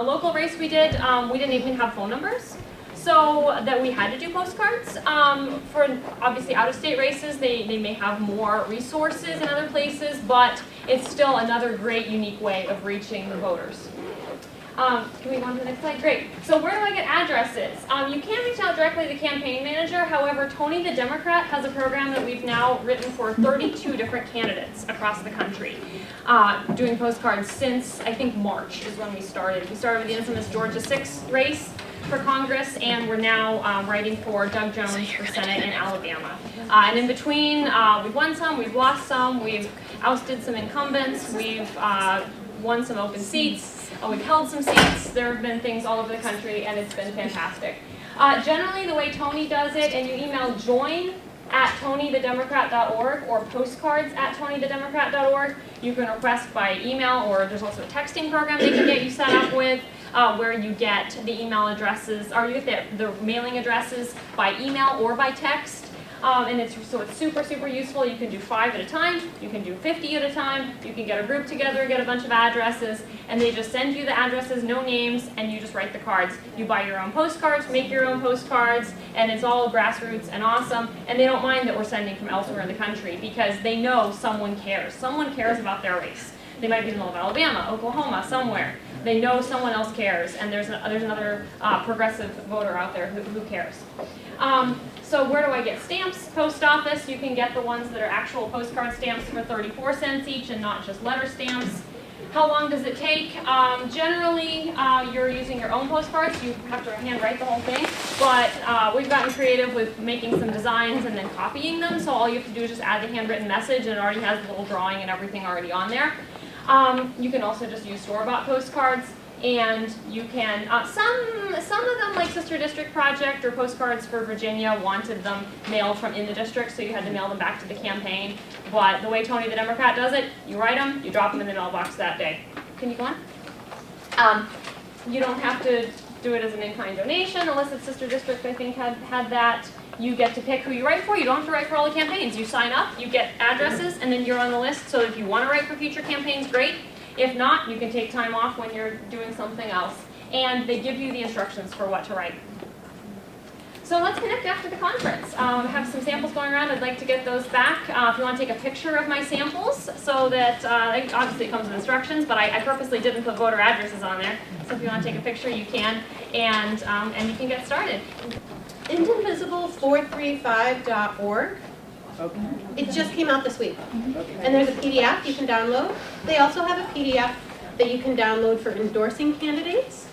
local race we didn't even have phone numbers. So that we had to do postcards. For obviously out-of-state races, they may have more resources in other places, but it's still another great, unique way of reaching the voters. Can we go on to the next slide? Great. So where do I get addresses? You can reach out directly to the campaign manager. However, Tony the Democrat has a program that we've now written for 32 different candidates across the country, doing postcards since, I think, March is when we started. We started with the infamous Georgia 6 race for Congress, and we're now writing for Doug Jones for Senate in Alabama. And in between, we've won some, we've lost some, we've ousted some incumbents, we've won some open seats, we've held some seats. There have been things all over the country, and it's been fantastic. Generally, the way Tony does it, and you email join@tonythedemocrat.org or postcards@tonythedemocrat.org. You can request by email, or there's also a texting program they can get you set up with, where you get the email addresses, or you get the mailing addresses by email or by text. And it's super, super useful. You can do 5 at a time, you can do 50 at a time, you can get a group together, get a bunch of addresses, and they just send you the addresses, no names, and you just write the cards. You buy your own postcards, make your own postcards, and it's all grassroots and awesome, and they don't mind that we're sending from elsewhere in the country because they know someone cares. Someone cares about their race. They might be in the middle of Alabama, Oklahoma, somewhere. They know someone else cares, and there's another progressive voter out there who cares. So where do I get stamps? Post office. You can get the ones that are actual postcard stamps for 34 cents each and not just letter stamps. How long does it take? Generally, you're using your own postcards. You have to handwrite the whole thing, but we've gotten creative with making some designs and then copying them, so all you have to do is just add the handwritten message, and it already has the little drawing and everything already on there. You can also just use store-bought postcards, and you can, some of them, like Sister District Project or Postcards for Virginia, wanted them mailed from in the district, so you had to mail them back to the campaign. But the way Tony the Democrat does it, you write them, you drop them in the mailbox that day. Can you go on? You don't have to do it as an in-kind donation, unless it's Sister District, I think, had that. You get to pick who you write for. You don't have to write for all the campaigns. You sign up, you get addresses, and then you're on the list. So if you want to write for future campaigns, great. If not, you can take time off when you're doing something else. And they give you the instructions for what to write. So let's connect after the conference. I have some samples going around. I'd like to get those back. If you want to take a picture of my samples, so that, obviously it comes with instructions, but I purposely didn't put voter addresses on there. So if you want to take a picture, you can, and you can get started. Indivisible435.org. Okay. It just came out this week. Okay. And there's a PDF you can download. They also have a PDF that you can download for endorsing candidates.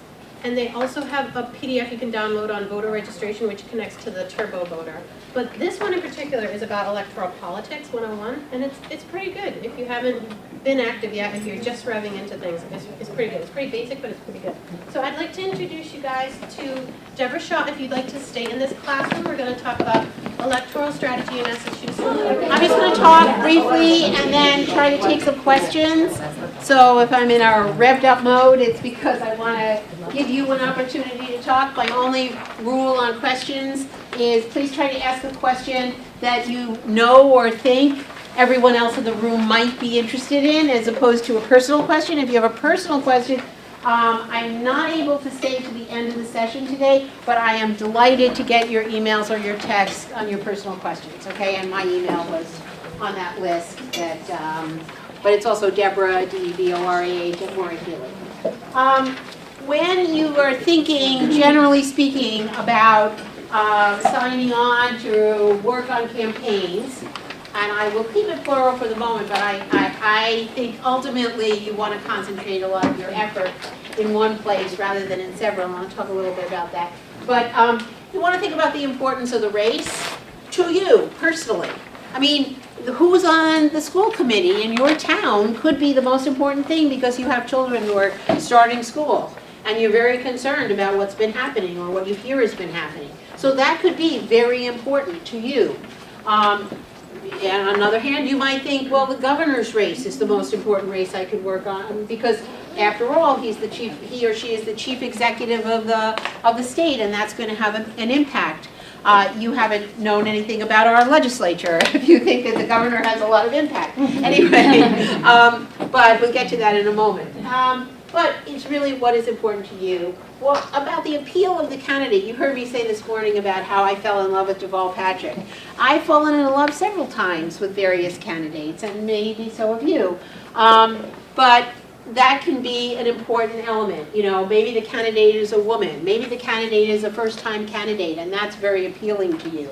And they also have a PDF you can download on voter registration, which connects to the Turbo Voter. But this one in particular is about electoral politics 101, and it's pretty good. If you haven't been active yet, if you're just revving into things, it's pretty good. It's pretty basic, but it's pretty good. So I'd like to introduce you guys to Deborah Shaw. If you'd like to stay in this classroom, we're going to talk about electoral strategy in Massachusetts. I'm just going to talk briefly and then try to take some questions. So if I'm in a revved up mode, it's because I want to give you an opportunity to talk. My only rule on questions is please try to ask a question that you know or think everyone else in the room might be interested in, as opposed to a personal question. If you have a personal question, I'm not able to stay to the end of the session today, but I am delighted to get your emails or your texts on your personal questions, okay? And my email was on that list, but it's also Deborah, DEBORAH@Warren-Healy. When you are thinking, generally speaking, about signing on to work on campaigns, and I will keep it plural for the moment, but I think ultimately you want to concentrate a lot of your effort in one place rather than in several, and I'll talk a little bit about that. But you want to think about the importance of the race to you personally. I mean, who's on the school committee in your town could be the most important thing because you have children who are starting school, and you're very concerned about what's been happening or what you hear has been happening. So that could be very important to you. And on the other hand, you might think, well, the governor's race is the most important race I could work on because, after all, he or she is the chief executive of the state, and that's going to have an impact. You haven't known anything about our legislature if you think that the governor has a lot of impact. Anyway, but we'll get to that in a moment. but it's really what is important to you. Well, about the appeal of the candidate, you heard me say this morning about how I fell in love with Deval Patrick. I've fallen in love several times with various candidates, and maybe so have you. But that can be an important element. You know, maybe the candidate is a woman, maybe the candidate is a first-time candidate, and that's very appealing to you.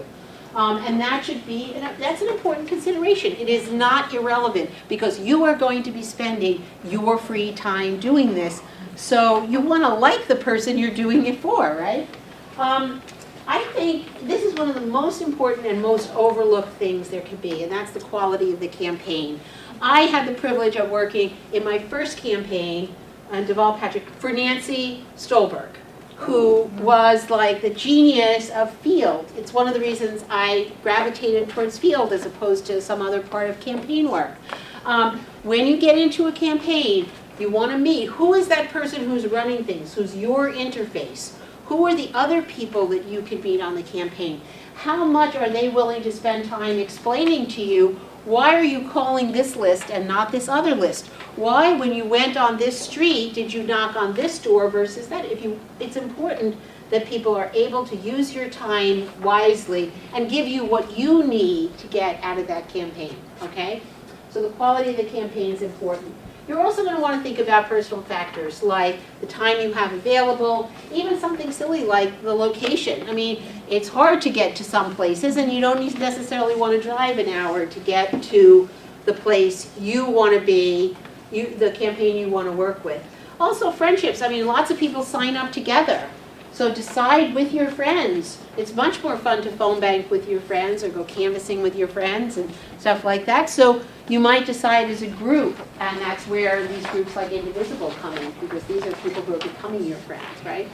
And that should be, that's an important consideration. It is not irrelevant because you are going to be spending your free time doing this. So you want to like the person you're doing it for, right? I think this is one of the most important and most overlooked things there could be, and that's the quality of the campaign. I had the privilege of working in my first campaign on Deval Patrick for Nancy Stolberg, who was like the genius of field. It's one of the reasons I gravitated towards field as opposed to some other part of campaign work. When you get into a campaign, you want to meet who is that person who's running things, who's your interface. Who are the other people that you can meet on the campaign? How much are they willing to spend time explaining to you, why are you calling this list and not this other list? Why, when you went on this street, did you knock on this door versus that? It's important that people are able to use your time wisely and give you what you need to get out of that campaign, okay? So the quality of the campaign is important. You're also going to want to think about personal factors like the time you have available, even something silly like the location. I mean, it's hard to get to some places and you don't necessarily want to drive an hour to get to the place you want to be, the campaign you want to work with. Also friendships. I mean, lots of people sign up together. So decide with your friends. It's much more fun to phone bank with your friends or go canvassing with your friends and stuff like that. So you might decide as a group, and that's where these groups like Indivisible come in, because these are people who are becoming your friends, right?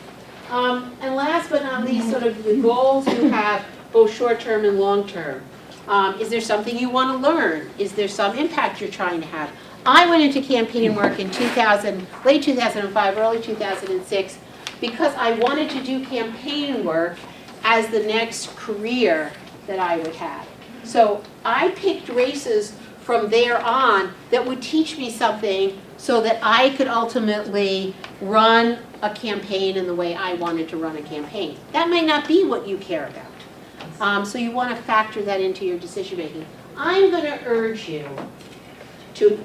And last but not least, sort of the goals you have, both short-term and long-term. Is there something you want to learn? Is there some impact you're trying to have? I went into campaign work in late 2005, early 2006, because I wanted to do campaign work as the next career that I would have. So I picked races from there on that would teach me something so that I could ultimately run a campaign in the way I wanted to run a campaign. That may not be what you care about. So you want to factor that into your decision making. I'm going to urge you to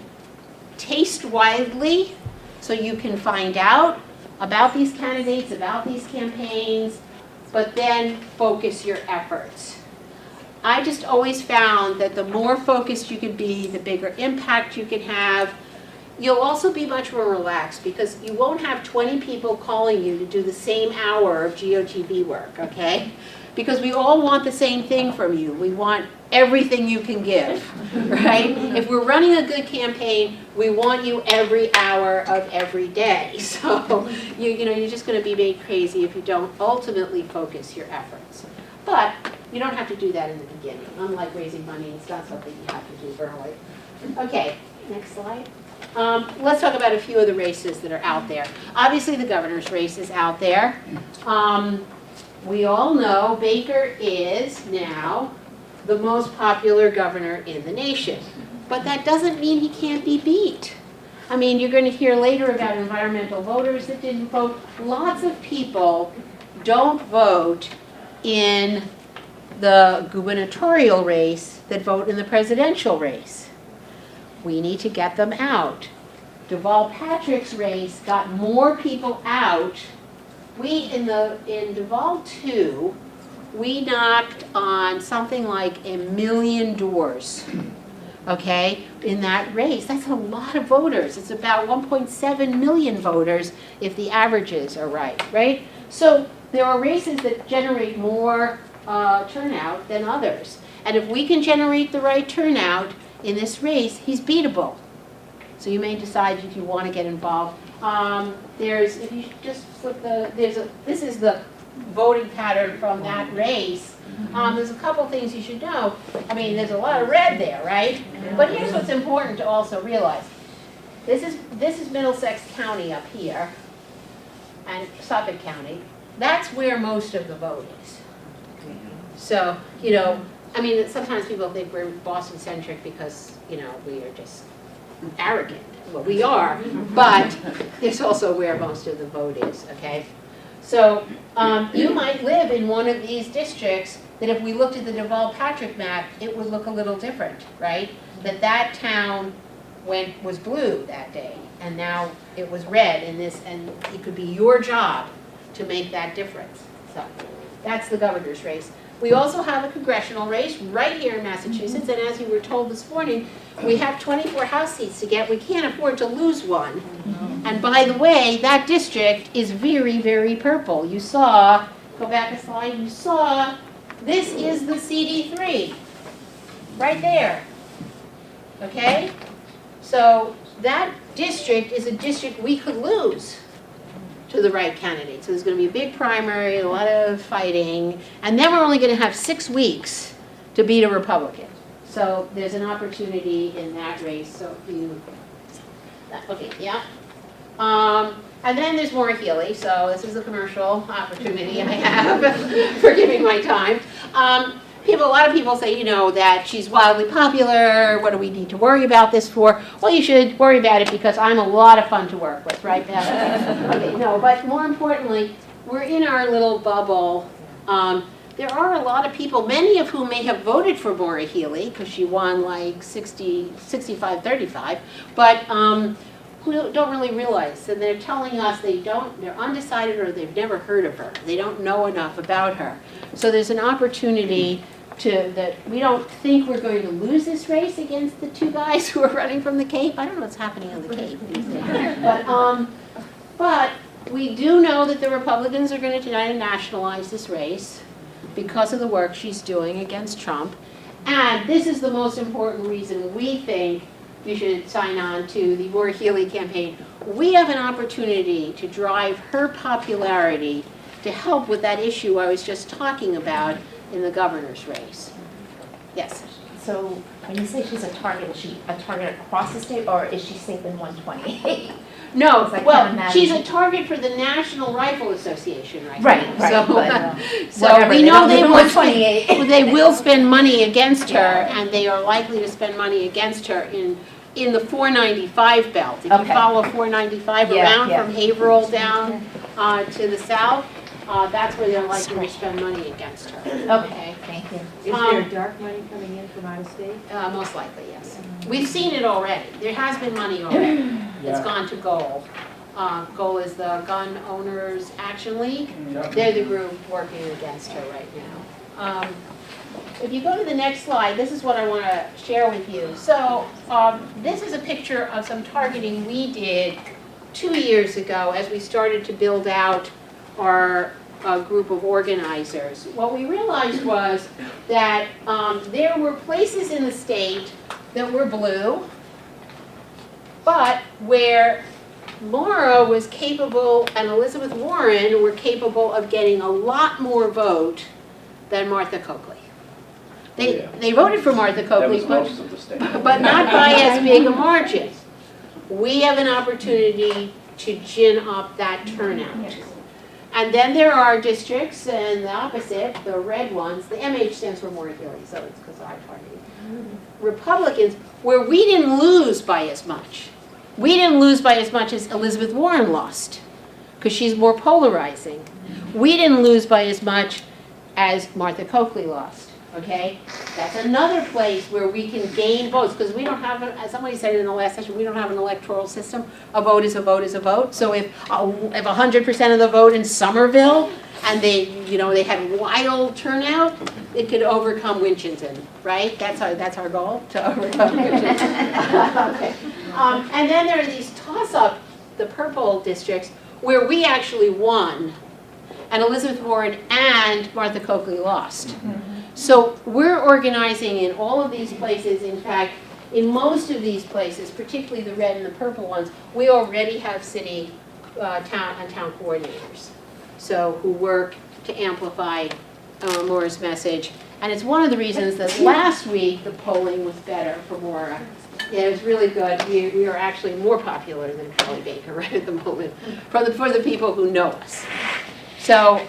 taste widely so you can find out about these candidates, about these campaigns, but then focus your efforts. I just always found that the more focused you can be, the bigger impact you can have. You'll also be much more relaxed because you won't have 20 people calling you to do the same hour of GOTV work, okay? Because we all want the same thing from you. We want everything you can give, right? If we're running a good campaign, we want you every hour of every day. So you're just going to be made crazy if you don't ultimately focus your efforts. But you don't have to do that in the beginning. Unlike raising money, it's not something you have to do early. Okay, next slide. Let's talk about a few of the races that are out there. Obviously, the governor's race is out there. We all know Baker is now the most popular governor in the nation. But that doesn't mean he can't be beat. I mean, you're going to hear later about environmental voters that didn't vote. Lots of people don't vote in the gubernatorial race that vote in the presidential race. We need to get them out. Deval Patrick's race got more people out. In Deval 2, we knocked on something like 1 million doors, okay, in that race. That's a lot of voters. It's about 1.7 million voters if the averages are right? So there are races that generate more turnout than others. And if we can generate the right turnout in this race, he's beatable. So you may decide if you want to get involved. If you just flip this is the voting pattern from that race. There's a couple things you should know. I mean, there's a lot of red there, right? But here's what's important to also realize. This is Middlesex County up here, and Suffolk County. That's where most of the vote is. So, I mean, sometimes people think we're Boston-centric because, we are just arrogant. Well, we are, but it's also where most of the vote is, okay? So you might live in one of these districts that if we looked at the Deval-Patrick map, it would look a little different, right? That town was blue that day, and now it was red in this, and it could be your job to make that difference. So that's the governor's race. We also have a congressional race right here in Massachusetts, and as you were told this morning, we have 24 House seats to get. We can't afford to lose one. And by the way, that district is very, very purple. You saw, go back a slide, you saw, this is the CD3, right there, okay? So that district is a district we could lose to the right candidate. So there's going to be a big primary, a lot of fighting, and then we're only going to have 6 weeks to beat a Republican. So there's an opportunity in that race. So if you, okay, yeah. And then there's Maura Healey. So this is a commercial opportunity I have for giving my time. A lot of people say, you know, that she's wildly popular. What do we need to worry about this for? Well, you should worry about it because I'm a lot of fun to work with, right, Beth? Okay, no, but more importantly, we're in our little bubble. There are a lot of people, many of whom may have voted for Maura Healey because she won like 65-35, but who don't really realize, and they're telling us they're undecided or they've never heard of her. They don't know enough about her. So there's an opportunity that we don't think we're going to lose this race against the 2 guys who are running from the Cape. I don't know what's happening on the Cape these days. But we do know that the Republicans are going to try to nationalize this race because of the work she's doing against Trump. And this is the most important reason we think you should sign on to the Maura Healey campaign. We have an opportunity to drive her popularity to help with that issue I was just talking about in the governor's race. Yes? So when you say she's a target, is she a target across the state, or is she safe in 128? No, I can't well, imagine. she's a target for the National Rifle Association right Right, now. right, So, whatever, we they know don't they live in will 128. they will spend money against her, Yeah. and they are likely to spend money against her in the 495 belt. If you Okay. follow 495 Yeah, around yeah. from Haverhill down to the south, that's where they're likely to spend money against her. Okay, thank you. Is there dark money coming in from out of state? Most likely, yes. We've seen it already. There has been money already. It's gone to GOAL. GOAL is the Gun Owners Action League. They're the group working against her right now. If you go to the next slide, this is what I want to share with you. So this is a picture of some targeting we did 2 years ago as we started to build out our group of organizers. What we realized was that there were places in the state that were blue, but where Maura was capable and Elizabeth Warren were capable of getting a lot more vote than Martha Coakley. They voted for Martha Coakley, but not by as big a margin. We have an opportunity to gin up that turnout. And then there are districts, and the opposite, the red ones, the MH stands for Maura Healey, so it's because I'm targeting Republicans, where we didn't lose by as much. We didn't lose by as much as Elizabeth Warren lost, because she's more polarizing. We didn't lose by as much as Martha Coakley lost. Okay, that's another place where we can gain votes, because we don't have, as somebody said in the last session, we don't have an electoral system. A vote is a vote is a vote. So if 100% of the vote in Somerville and they had wild turnout, it could overcome Winchendon, right? That's our goal, to overcome Winchendon. Okay. And then there are these toss-up, the purple districts, where we actually won, and Elizabeth Warren and Martha Coakley lost. So we're organizing in all of these places. In fact, in most of these places, particularly the red and the purple ones, we already have city, town coordinators, so who work to amplify Maura's message. And it's one of the reasons that last week the polling was better for Maura. Yeah, it was really good. We are actually more popular than Charlie Baker right at the moment for the people who know us. So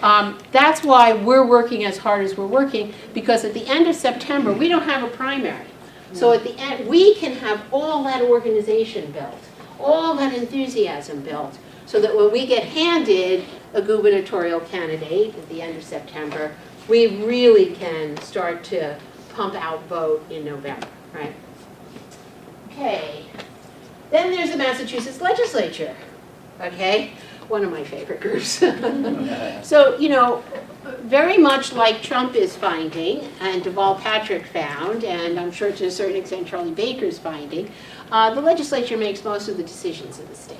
that's why we're working as hard as we're working, because at the end of September, we don't have a primary. So at the end, we can have all that organization built, all that enthusiasm built, so that when we get handed a gubernatorial candidate at the end of September, we really can start to pump out vote in November, right? Okay. Then there's the Massachusetts legislature, okay? One of my favorite groups. So, you know, very much like Trump is finding, and Deval Patrick found, and I'm sure to a certain extent Charlie Baker's finding, the legislature makes most of the decisions in the state.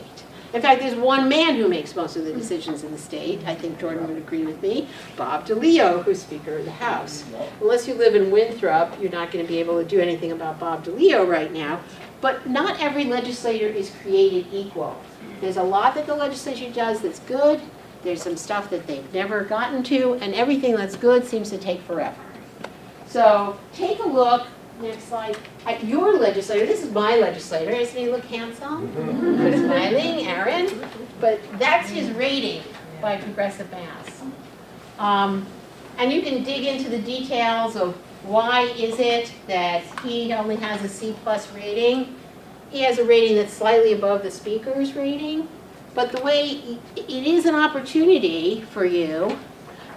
In fact, there's one man who makes most of the decisions in the state. I think Jordan would agree with me, Bob DeLeo, who's Speaker of the House. Unless you live in Winthrop, you're not going to be able to do anything about Bob DeLeo right now. But not every legislator is created equal. There's a lot that the legislature does that's good. There's some stuff that they've never gotten to, and everything that's good seems to take forever. So take a look, next slide, at your legislator. This is my legislator. Doesn't he look handsome? Good smiling, Aaron. But that's his rating by Progressive Mass. And you can dig into the details of why is it that he only has a C+ rating. He has a rating that's slightly above the speaker's rating. But the way, it is an opportunity for you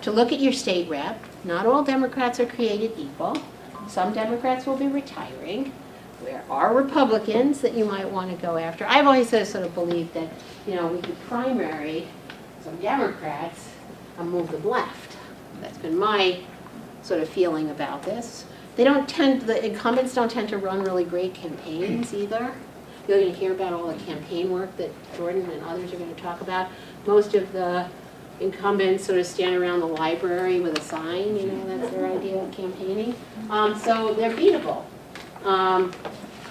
to look at your state rep. Not all Democrats are created equal. Some Democrats will be retiring. There are Republicans that you might want to go after. I've always sort of believed that, you know, we could primary some Democrats and move them left. That's been my sort of feeling about this. They don't tend, the incumbents don't tend to run really great campaigns either. You're going to hear about all the campaign work that Jordan and others are going to talk about. Most of the incumbents sort of stand around the library with a sign, you know, that's their idea of campaigning. So they're beatable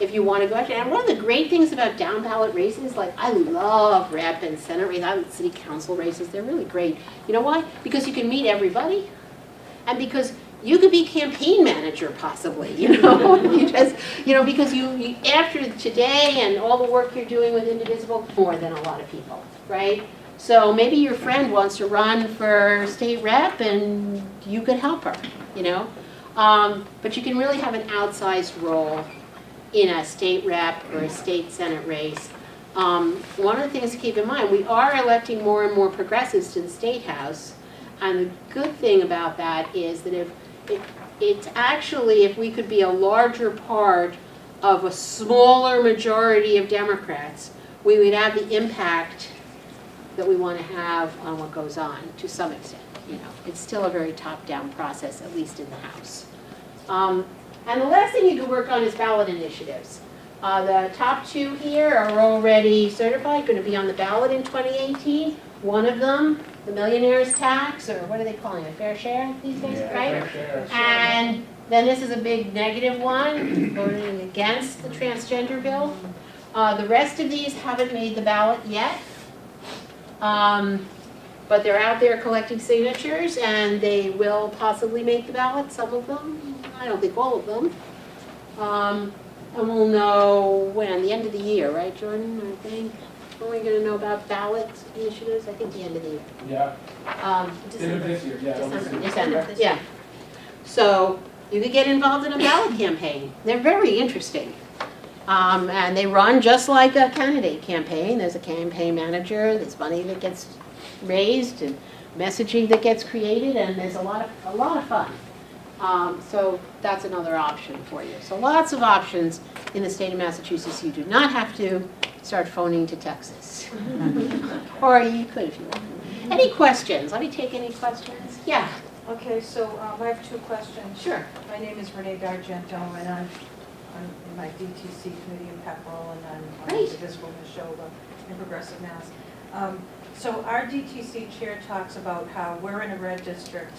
if you want to go after. And one of the great things about down ballot races, like I love rep and senate races, I love city council races, they're really great. You know why? Because you can meet everybody, and because you could be campaign manager possibly, you know, you just, you know, because you after today and all the work you're doing with Indivisible, more than a lot of people, right? So maybe your friend wants to run for state rep and you could help her, you know. But you can really have an outsized role in a state rep or a state senate race. One of the things to keep in mind, we are electing more and more progressives to the state house. And the good thing about that is that it's actually, if we could be a larger part of a smaller majority of Democrats, we would have the impact that we want to have on what goes on to some extent. You know, it's still a very top-down process, at least in the House. And the last thing you can work on is ballot initiatives. The top two here are already certified, going to be on the ballot in 2018. One of them, the millionaire's tax, or what are they calling it, fair share these days, right? Fair share. And then this is a big negative one, voting against the transgender bill. The rest of these haven't made the ballot yet. But they're out there collecting signatures, and they will possibly make the ballot, some of them. I don't think all of them. And we'll know when, the end of the year, right, Jordan, I think? When are we going to know about ballot initiatives? I think the end of the year. Yeah, end of this year, yeah. December, yeah. So you could get involved in a ballot campaign. They're very interesting. And they run just like a candidate campaign. There's a campaign manager, there's money that gets raised and messaging that gets created, and there's a lot of fun. So that's another option for you. So lots of options in the state of Massachusetts. You do not have to start phoning to Texas. Or you could if you want. Any questions? Let me take any questions. Yeah. Okay, so I have two questions. Sure. My name is Renee D'Argento, and I'm in my DTC committee in Pepperell, and I'm Great. the Visible Neshoba in Progressive Mass. So our DTC chair talks about how we're in a red district,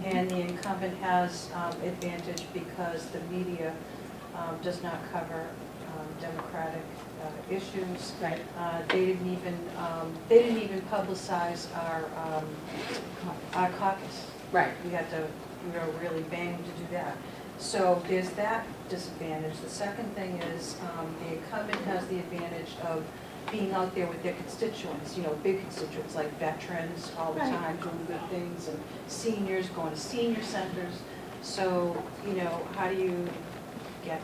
and the incumbent has advantage because the media does not cover Democratic issues. Right. They didn't even publicize our caucus. Right. We had to, really bang to do that. So there's that disadvantage. The second thing is the incumbent has the advantage of being out there with their constituents, big constituents like veterans all the Right. time doing good things, and seniors going to senior centers. So, how do you get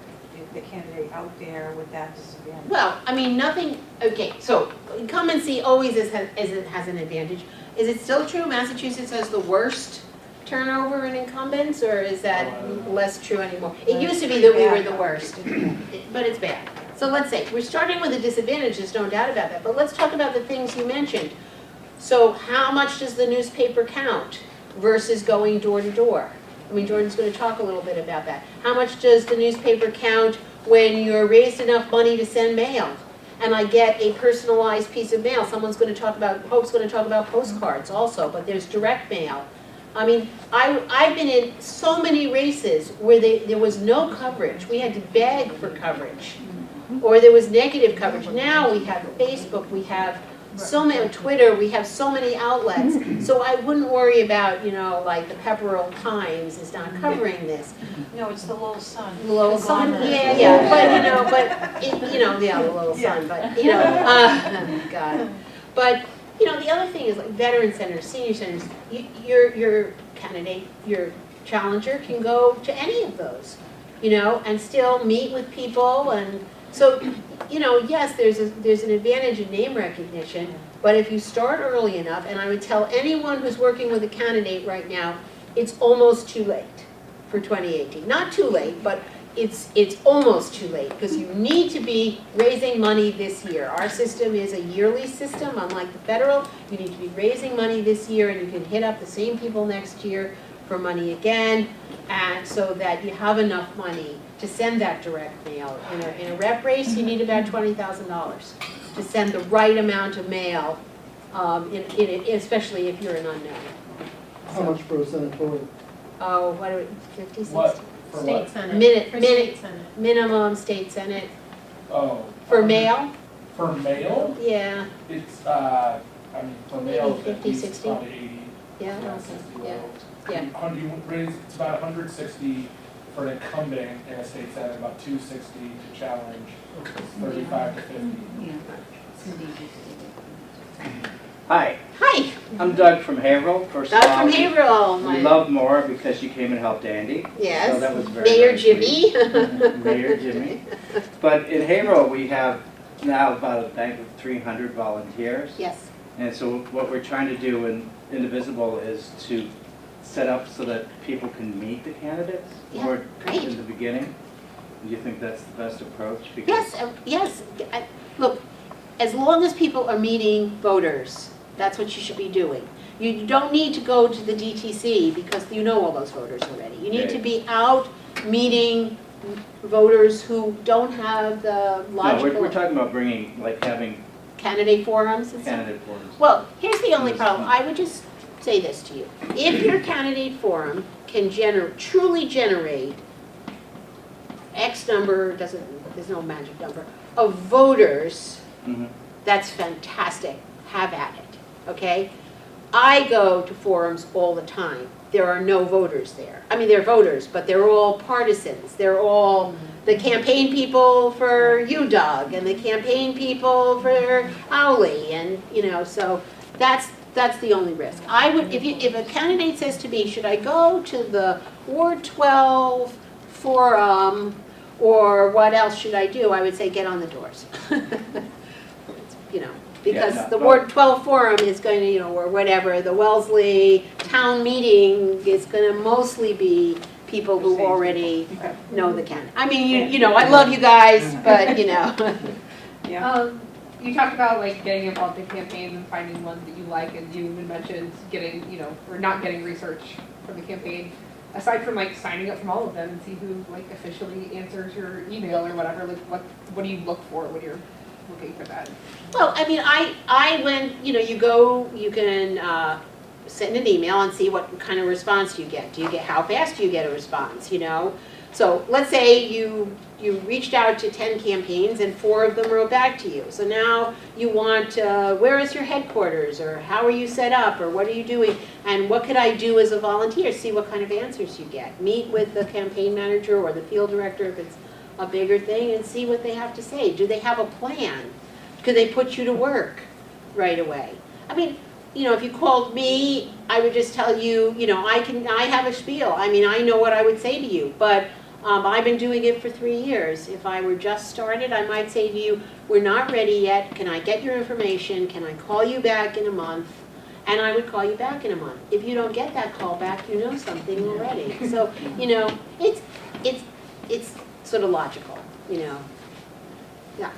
the candidate out there with that disadvantage? Well, I mean, nothing, okay, so incumbency always has an advantage. Is it still true Massachusetts has the worst turnover in incumbents, or is that less true anymore? It used to be that we were the worst, but it's bad. So let's say, we're starting with a disadvantage, there's no doubt about that, but let's talk about the things you mentioned. So how much does the newspaper count versus going door to door? I mean, Jordan's going to talk a little bit about that. How much does the newspaper count when you're raised enough money to send mail? And I get a personalized piece of mail. Someone's going to talk about, Hope's going to talk about postcards also, but there's direct mail. I mean, I've been in so many races where there was no coverage. We had to beg for coverage. Or there was negative coverage. Now we have Facebook, we have so many, Twitter, we have so many outlets. So I wouldn't worry about, you know, like the Pepperell Times is not covering this. No, it's the Lowell Sun. Lowell Sun, Conglomerate. yeah, but you know, the Lowell Sun, but you know, God. But you know, the other thing is like veteran centers, senior centers. Your candidate, your challenger can go to any of those, you know, and still meet with people. And so, you know, yes, there's an advantage in name recognition. But if you start early enough, and I would tell anyone who's working with a candidate right now, it's almost too late for 2018. Not too late, but it's almost too late because you need to be raising money this year. Our system is a yearly system, unlike the federal. You need to be raising money this year, and you can hit up the same people next year for money again, and so that you have enough money to send that direct mail. In a rep race, you need about $20,000 to send the right amount of mail, especially if you're an unknown. How much for a senatorial? Oh, what are we, 50, 60? What? For State what? Senate. For Minute, state Senate. minimum state senate. Oh. For mail? For mail? Yeah, It's, I mean, for mail, Maybe at 50, least 60. probably 80. yeah, Yeah, okay, 60 yeah, low. yeah. It's about 160 for an incumbent in a state senate, about 260 to challenge, 35 to 50. Hi, Hi, I'm Doug from Haverhill. First of Doug all, from Haverhill. we love Maura because she came and helped Andy. Yes. So that was very, Mayor very Jimmy. sweet. Mayor Jimmy. But in Haverhill, we have now about a bank of 300 volunteers. Yes, And so what we're trying to do in Indivisible is to set up so that people can meet the candidates Yeah, more great. in the beginning. Do you think that's the best approach? yes, yes. Look, as long as people are meeting voters, that's what you should be doing. You don't need to go to the DTC because you know all those voters already. You need to be out meeting voters who don't have the No, logical we're talking about bringing, like having candidate forums and stuff. candidate forums. Well, here's the only problem. I would just say this to you. If your candidate forum can truly generate X number, there's no magic number, of voters, Mhm. that's fantastic. Have at it, okay? I go to forums all the time. There are no voters there. I mean, they're voters, but they're all partisans. They're all the campaign people for you, Doug, and the campaign people for Owly, and, you know, so that's the only risk. I would, if a candidate says to me, should I go to the Ward 12 forum, or what else should I do? I would say get on the doors. You know, because Yeah, no, the no. Ward 12 forum is going to, you know, or whatever, the Wellesley town meeting is going to mostly be people who already know the candidate. I mean, you know, I love you guys, but, you know. Yeah. You talked about like getting involved in campaigns and finding ones that you like, and you even mentioned getting, you know, or not getting research from the campaign. Aside from like signing up from all of them and see who like officially answers your email or whatever, like what do you look for when you're looking for that? Well, I mean, I went, you know, you can send an email and see what kind of response you get. How fast do you get a response, you know? So let's say you reached out to 10 campaigns and 4 of them wrote back to you. So now you want, where is your headquarters, or how are you set up, or what are you doing, and what could I do as a volunteer? See what kind of answers you get. Meet with the campaign manager or the field director if it's a bigger thing, and see what they have to say. Do they have a plan? Could they put you to work right away? I mean, you know, if you called me, I would just tell you, you know, I have a spiel. I mean, I know what I would say to you, but I've been doing it for 3 years. If I were just started, I might say to you, we're not ready yet. Can I get your information? Can I call you back in a month? And I would call you back in a month. If you don't get that call back, you know something already. So, you know, it's sort of logical, you know. Yeah.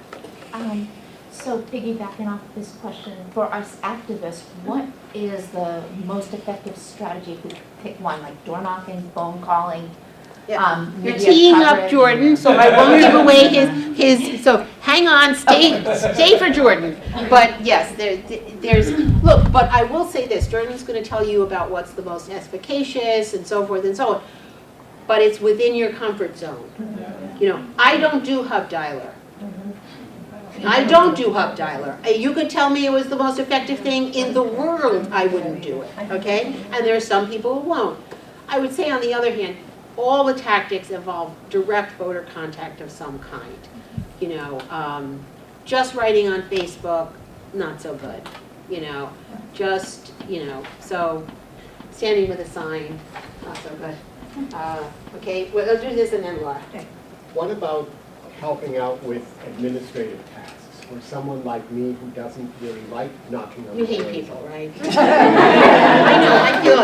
So piggybacking off this question, for us activists, what is the most effective strategy if we pick one, like door knocking, phone calling? Yeah. You're media teeing up coverage? Jordan, so I won't give away his, so hang on, stay for Jordan. But yes, there's, look, but I will say this, Jordan's gonna tell you about what's the most efficacious and so forth and so on. But it's within your comfort zone. You know, I don't do hub dialer. I don't do hub dialer. You could tell me it was the most effective thing in the world, I wouldn't do it, okay? And there are some people who won't. I would say on the other hand, all the tactics involve direct voter contact of some kind. You know, just writing on Facebook, not so good. You know, just, you know, so standing with a sign, not so good. Okay, well, let's do this and then Laura. What about helping out with administrative tasks? For someone like me who doesn't really like knocking on You doors. hate people, right? I know, I feel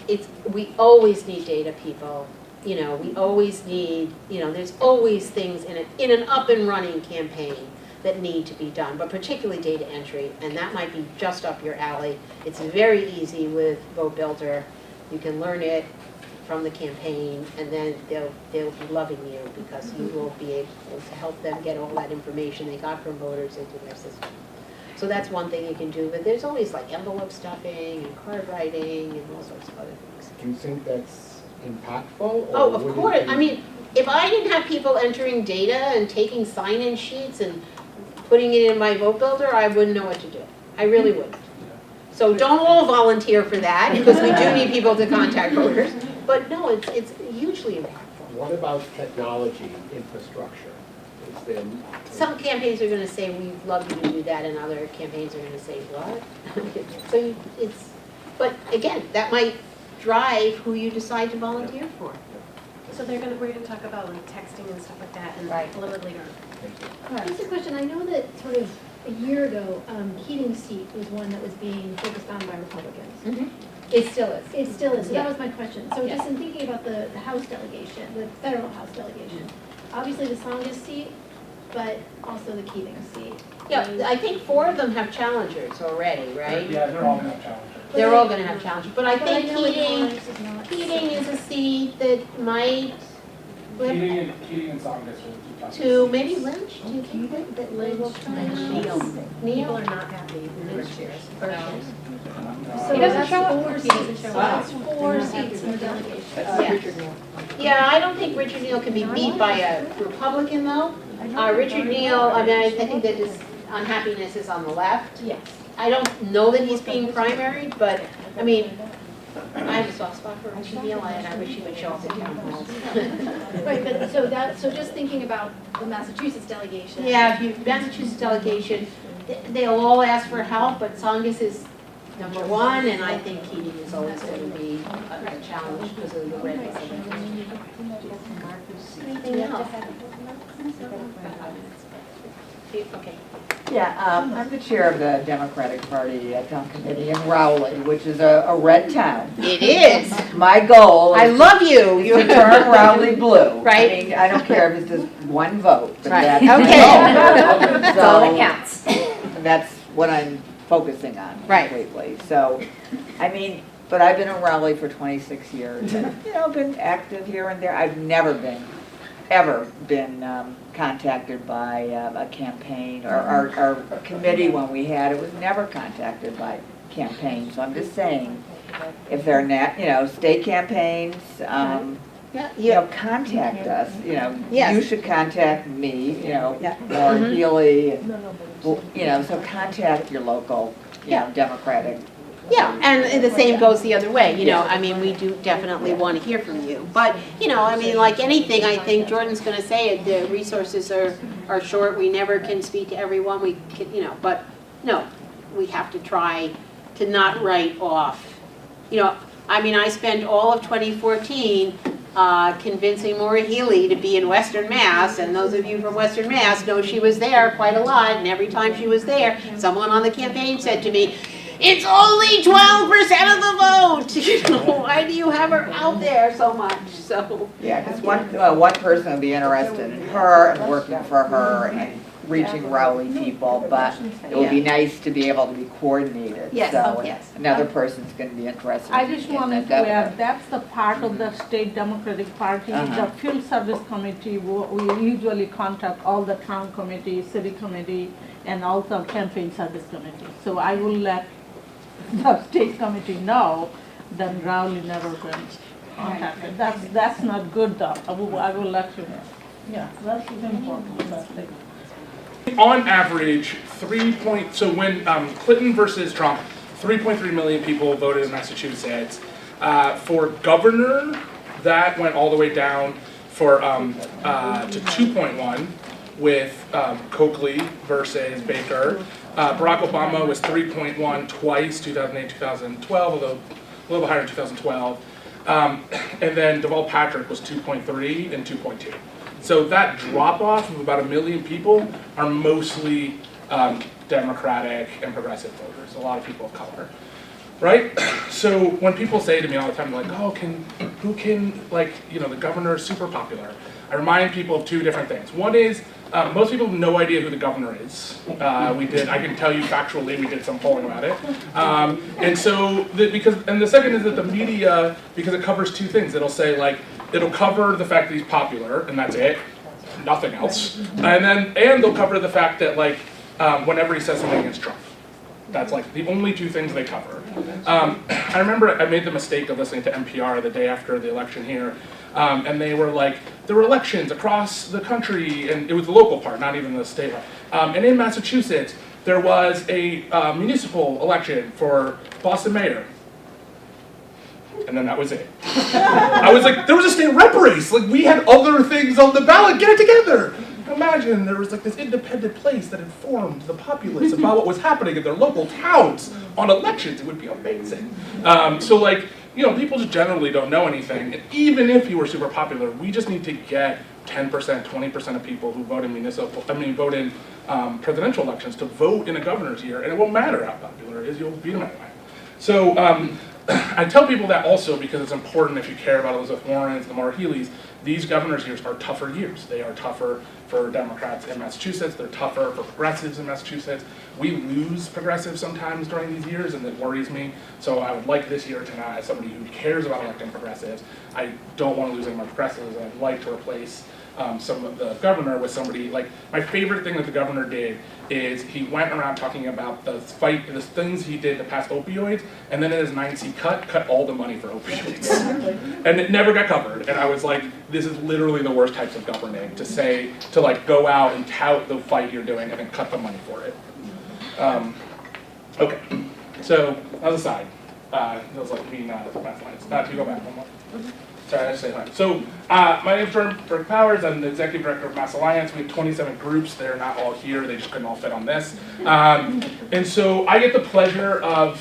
it. We always need data people. You know, we always need, you know, there's always things in an up and running campaign that need to be done, but particularly data entry, and that might be just up your alley. It's very easy with Vote Builder. You can learn it from the campaign, and then they'll be loving you because you will be able to help them get all that information they got from voters into their system. So that's one thing you can do, but there's always like envelope stuffing and card writing and all sorts of other things. Do you think that's impactful? Or Oh, of would it course. be- I mean, if I didn't have people entering data and taking sign-in sheets and putting it in my Vote Builder, I wouldn't know what to do. I really wouldn't. So don't all volunteer for that, because we do need people to contact voters. But no, it's hugely impactful. What about technology infrastructure? Is there, Some campaigns are gonna say, we'd love you to do that, and other campaigns are gonna say, what? So it's, but again, that might drive who you decide to volunteer for. So we're gonna talk about like texting and stuff like that and Right. a little bit later. Just a question, I know that sort of a year ago, heating seat was one that was being focused on by Republicans. It still is. It still is, so Yeah. that was my question. So Yeah. just in thinking about the House delegation, the federal House delegation, obviously the Songus seat, but also the Keating seat. Yeah, I think 4 of them have challengers already, right? Yeah, they're all gonna have challenges. They're all gonna have challengers, but I But I think know Keating Lawrence is not. Keating is a seat that might flip Keating and Songus are the 2 top. to maybe Lynch, do you think that Lynch will try Lynch. Neil? People are not happy with Rich chairs. So He doesn't that's show up. 4 He doesn't seats, show so up. that's 4 seats in the delegation. Yeah, I don't think Richard Neal can be beat by a Republican though. Richard Neal, I mean, I think that his unhappiness is on the left. Yes. I don't know that he's being primaried, but, I mean, I have a soft spot for Richard Neal, and I wish he would show up at town halls. Right, but so just thinking about the Massachusetts delegation. Yeah, if you, Massachusetts delegation, they'll all ask for help, but Songus is number 1, and I think Keating is always going to be a challenge because of the redness of it. Anything else? Okay. Yeah, I'm the chair of the Democratic Party Town Committee in Rowley, which is a red town. It is. My goal I is love you. to turn Rowley blue. Right. I mean, I don't care if it's just one vote, but Right. that's my Okay. goal. That's all that So, counts. that's what I'm focusing on Right. completely. So, I mean, but I've been in Rowley for 26 years, and, you know, been active here and there. I've never ever been contacted by a campaign or our committee when we had it was never contacted by campaigns. So I'm just saying, if they're not, you know, state campaigns, you know, contact us. You know, Yes. you should contact me. You know, Yeah. or Healy, and you know, so contact your local, you know, Democratic. Yeah, and the same goes the other way, you know, I mean, we do definitely want to hear from you. But, you know, I mean, like anything, I think Jordan's going to say it, the resources are short, we never can speak to everyone, we can, you know, but no, we have to try to not write off. You know, I mean, I spent all of 2014 convincing Maura Healy to be in Western Mass, and those of you from Western Mass know she was there quite a lot, and every time she was there, someone on the campaign said to me, "It's only 12% of the vote." You know, why do you have her out there so much? So Yeah, because one person would be interested in her and working for her and reaching Rowley people, but it would be nice to be able to be coordinated. Yes, So yes. another person's going to be interested. I just in wanted the to add, governor. that's the part of the state Democratic Party, Uh-huh. the field service committee, we usually contact all the town committee, city committee, and also campaign service committee. So I will let the state committee know, then Rowley never been contacted. That's not good though, I will let you know. Yeah, that's important, that thing. On average, so when Clinton versus Trump, 3.3 million people voted in Massachusetts. For governor, that went all the way down to 2.1 with Coakley versus Baker. Barack Obama was 3.1 twice, 2008, 2012, although a little higher in 2012. And then Deval Patrick was 2.3 and 2.2. So that drop-off of about 1 million people are mostly Democratic and progressive voters, a lot of people of color, right? So when people say to me all the time, like, oh, the governor is super popular, I remind people of two different things. One is, most people have no idea who the governor is. I can tell you factually, we did some polling about it. And the second is that the media, because it covers two things, it'll say like, it'll cover the fact that he's popular, and that's it, nothing else. And they'll cover the fact that like, whenever he says something against Trump. That's like the only two things they cover. I remember I made the mistake of listening to NPR the day after the election here, and they were like, there were elections across the country, and it was the local part, not even the state one. And in Massachusetts, there was a municipal election for Boston mayor. And then that was it. I was like, there was a state rep race. Like, we had other things on the ballot. Get it together. Imagine there was like this independent place that informed the populace about what was happening in their local towns on elections. It would be amazing. People just generally don't know anything. And even if you were super popular, we just need to get 10%, 20% of people who vote in presidential elections to vote in a governor's year, and it won't matter how popular it is. You'll beat them anyway. So I tell people that also because it's important if you care about Elizabeth Warren's, the Maura Healey's. These governor's years are tougher years. They are tougher for Democrats in Massachusetts. They're tougher for progressives in Massachusetts. We lose progressives sometimes during these years, and it worries me. So I would like this year to not, as somebody who cares about electing progressives, I don't want to lose any more progressives. I'd like to replace some of the governor with somebody like, my favorite thing that the governor did is he went around talking about the things he did to pass opioids, and then in his 9C cut all the money for opioids. And it never got covered. And I was like, this is literally the worst types of governing, to like go out and tout the fight you're doing and then cut the money for it. Okay, so that was a side. That was like me not math lines. Not to go back one more. Sorry, I just say hi. So, my name is Jordan Powers. I'm the executive director of Mass Alliance. We have 27 groups. They're not all here. They just couldn't all fit on this. And so I get the pleasure of,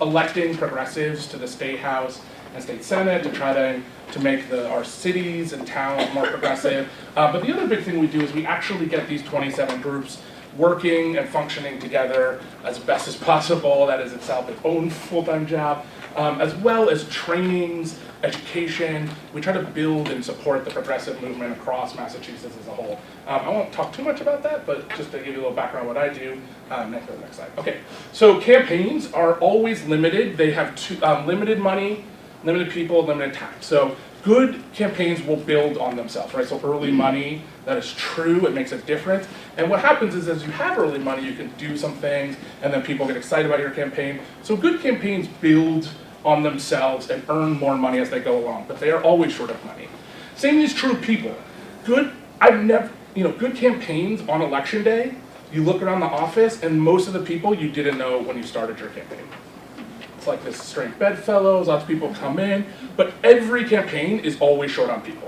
electing progressives to the State House and State Senate to try to make our cities and towns more progressive. But the other big thing we do is we actually get these 27 groups working and functioning together as best as possible. That is itself its own full-time job, as well as trainings, education. We try to build and support the progressive movement across Massachusetts as a whole. I won't talk too much about that, but just to give you a little background on what I do. Next slide. Okay, so campaigns are always limited. They have limited money, limited people, limited time. So good campaigns will build on themselves, right? So early money, that is true, it makes a difference. And what happens is as you have early money, you can do some things, and then people get excited about your campaign. So good campaigns build on themselves and earn more money as they go along, but they are always short of money. Same is true of people. Good campaigns on election day, you look around the office, and most of the people you didn't know when you started your campaign. It's like this straight bedfellows, lots of people come in, but every campaign is always short on people.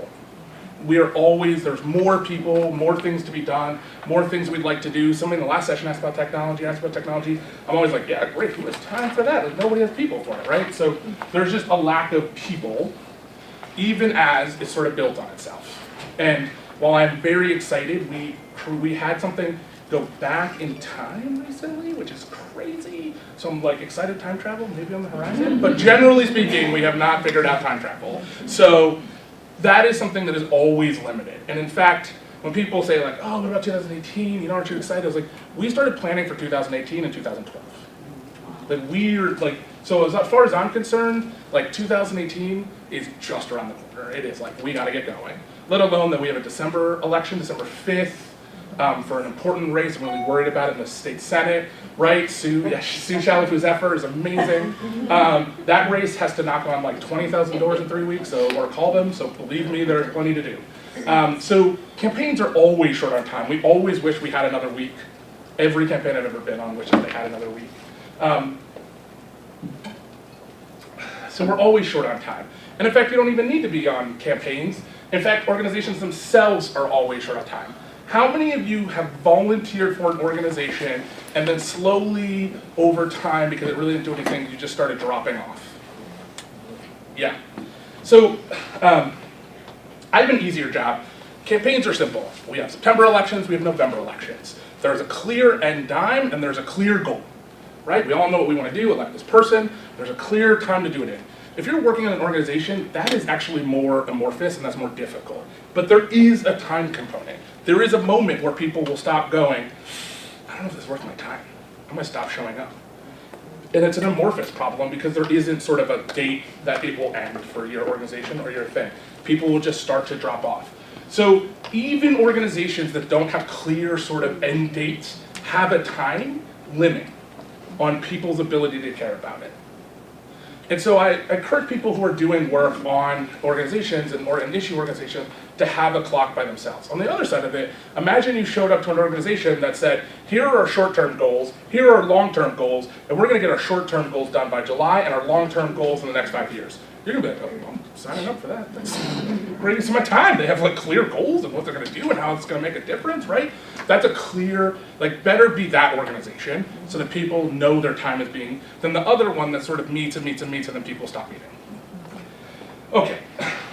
There's more people, more things to be done, more things we'd like to do. Somebody in the last session asked about technology. I'm always like, yeah, great, who has time for that? Like, nobody has people for it, right? So there's just a lack of people. even as it's sort of built on itself. And while I'm very excited, we had something go back in time recently, which is crazy. So I'm like excited time travel, maybe on the horizon. But generally speaking, we have not figured out time travel. So that is something that is always limited. And in fact, when people say like, oh, what about 2018? Aren't you excited? I was like, we started planning for 2018 in 2012. So as far as I'm concerned, like 2018 is just around the corner. It is like, we gotta get going. Let alone that we have a December election, December 5th, for an important race. I'm really worried about it in the state senate, right? Sue Shalifou Zephyr is amazing. That race has to knock on like 20,000 doors in 3 weeks, or call them, so believe me, there's plenty to do. So campaigns are always short on time. We always wish we had another week. Every campaign I've ever been on wishes they had another week. So we're always short on time. And in fact, you don't even need to be on campaigns. In fact, organizations themselves are always short on time. How many of you have volunteered for an organization and then slowly, over time, because it really didn't do anything, you just started dropping off? Yeah. So I have an easier job. Campaigns are simple. We have September elections, we have November elections. There's a clear end time and there's a clear goal, right? We all know what we want to do, elect this person. There's a clear time to do it in. If you're working in an organization, that is actually more amorphous and that's more difficult. But there is a time component. There is a moment where people will stop going, I don't know if this is worth my time. I'm gonna stop showing up. And it's an amorphous problem because there isn't sort of a date that it will end for your organization or your thing. People will just start to drop off. So even organizations that don't have clear sort of end dates have a time limit on people's ability to care about it. And so I encourage people who are doing work on organizations and issue organizations to have a clock by themselves. On the other side of it, imagine you showed up to an organization that said, here are our short-term goals, here are our long-term goals, and we're gonna get our short-term goals done by July and our long-term goals in the next 5 years. You're gonna be like, oh, I'm signing up for that. Thanks. Ready to some of my time. They have like clear goals and what they're gonna do and how it's gonna make a difference, right? That's a clear, better be that organization so that people know their time is being, than the other one that sort of meets and meets and meets and then people stop meeting. Okay,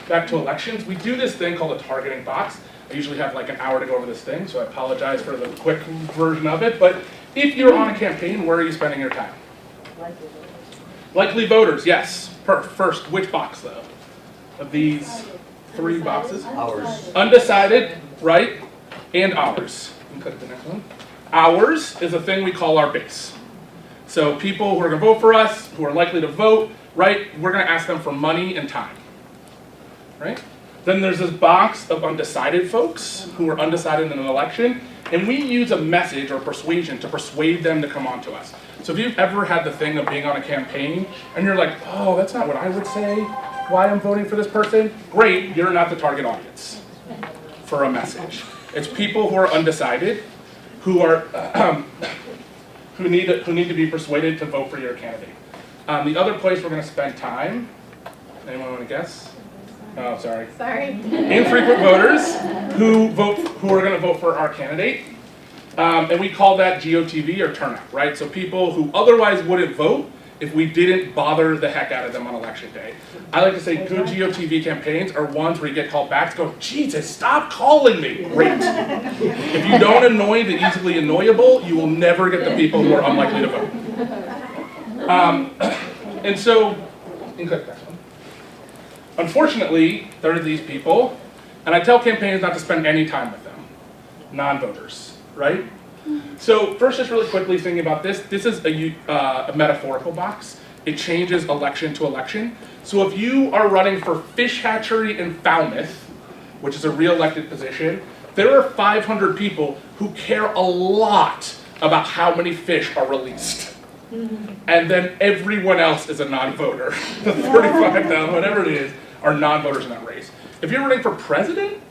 back to elections. We do this thing called a targeting box. I usually have like an hour to go over this thing, so I apologize for the quick version of it, but if you're on a campaign, where are you spending your time? Likely voters, yes. First, which box though? Of these 3 boxes? Hours. Undecided, right? And hours. You can click the next one. Hours is a thing we call our base. So people who are gonna vote for us, who are likely to vote, right? We're gonna ask them for money and time, right? Then there's this box of undecided folks who are undecided in an election, and we use a message or persuasion to persuade them to come on to us. So if you've ever had the thing of being on a campaign, and you're like, oh, that's not what I would say, why I'm voting for this person, great, you're not the target audience for a message. It's people who are undecided, who are who need to be persuaded to vote for your candidate. The other place we're going to spend time, anyone want to guess? Oh, sorry. Sorry. Infrequent voters who are going to vote for our candidate. And we call that GOTV or turnout, right? So people who otherwise wouldn't vote if we didn't bother the heck out of them on election day. I like to say good GOTV campaigns are ones where you get called back to go, Jesus, stop calling me. Great. If you don't annoy the easily annoyable, you will never get the people who are unlikely to vote. And so, you can click that one. Unfortunately, there are these people, and I tell campaigns not to spend any time with them, non-voters, right? So first, just really quickly thinking about this is a metaphorical box. It changes election to election. So if you are running for fish hatchery in Falmouth, which is a re-elected position, there are 500 people who care a lot about how many fish are released. And then everyone else is a non-voter. The 35,000, whatever it is, are non-voters in that race. If you're running for president,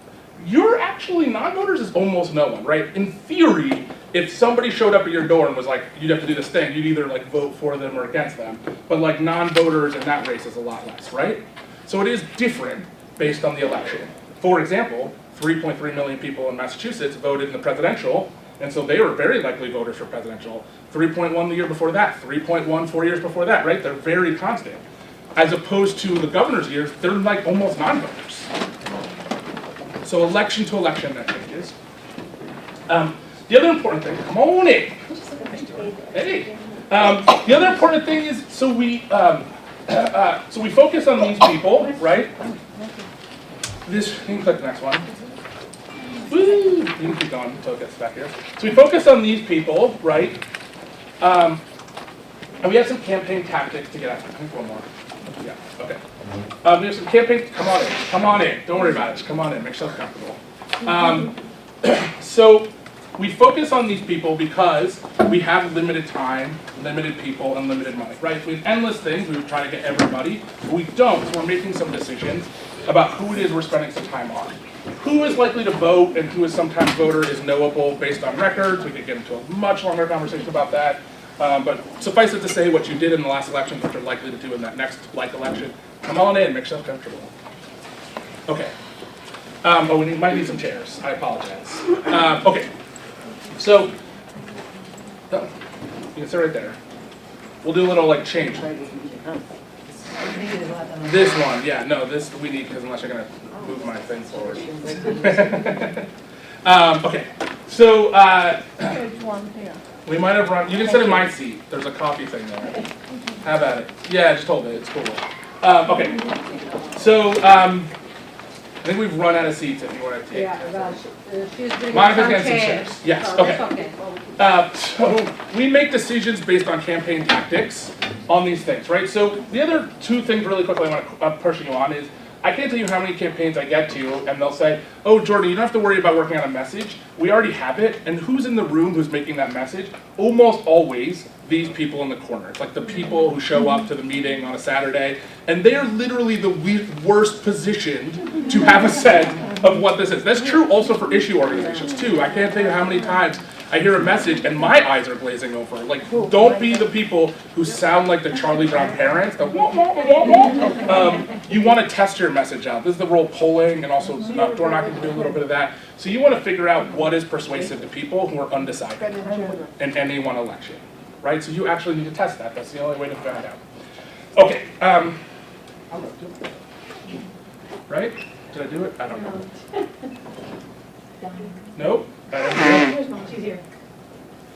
you're actually, non-voters is almost no one, right? In theory, if somebody showed up at your door and was like, you'd have to do this thing, you'd either like vote for them or against them. But like non-voters in that race is a lot less, right? So it is different based on the election. For example, 3.3 million people in Massachusetts voted in the presidential, and so they were very likely voters for presidential. 3.1 the year before that, 3.1 4 years before that, right? They're very constant. as opposed to the governor's years, they're like almost non-voters. So election to election, that changes. The other important thing, come on in. Hey. The other important thing is, so we focus on these people, right? This, you can click the next one. Woo! You can keep going until it gets back here. So we focus on these people, right? And we have some campaign tactics to get at. I think one more. Yeah, okay. We have some campaign, come on in. Don't worry about it, just come on in, make yourself comfortable. So we focus on these people because we have limited time, limited people, and limited money, right? If we have endless things, we would try to get everybody. But we don't, so we're making some decisions about who it is we're spending some time on. Who is likely to vote and who is sometimes voter is knowable based on records. We could get into a much longer conversation about that. But suffice it to say what you did in the last election, what you're likely to do in that next election. Come on in, make yourself comfortable. Okay. Oh, we might need some chairs. I apologize. Okay. So, you can sit right there. We'll do a little like change. This one, yeah, no, this we need because unless you're gonna move my thing forward. Okay, so we might have run. You can sit in my seat. There's a coffee thing there. Have at it. Yeah, just hold it. It's cool. Okay, so I think we've run out of seats if you want to take. Yeah, she's doing Monica's getting some chairs. Yes, okay. So we make decisions based on campaign tactics on these things, right? So the other two things really quickly I want to push you on is, I can't tell you how many campaigns I get to, and they'll say, oh, Jordan, you don't have to worry about working on a message. We already have it, and who's in the room who's making that message? Almost always these people in the corner. It's like the people who show up to the meeting on a Saturday, and they are literally the worst positioned to have a sense of what this is. That's true also for issue organizations, too. I can't tell you how many times I hear a message and my eyes are glazing over. Like, don't be the people who sound like the Charlie Brown parents. You want to test your message out. This is the role of polling and also door knocking to do a little bit of that. So you want to figure out what is persuasive to people who are undecided in any one election, right? So you actually need to test that. That's the only way to find out. Okay. Right? Did I do it? I don't know. Nope. She's here.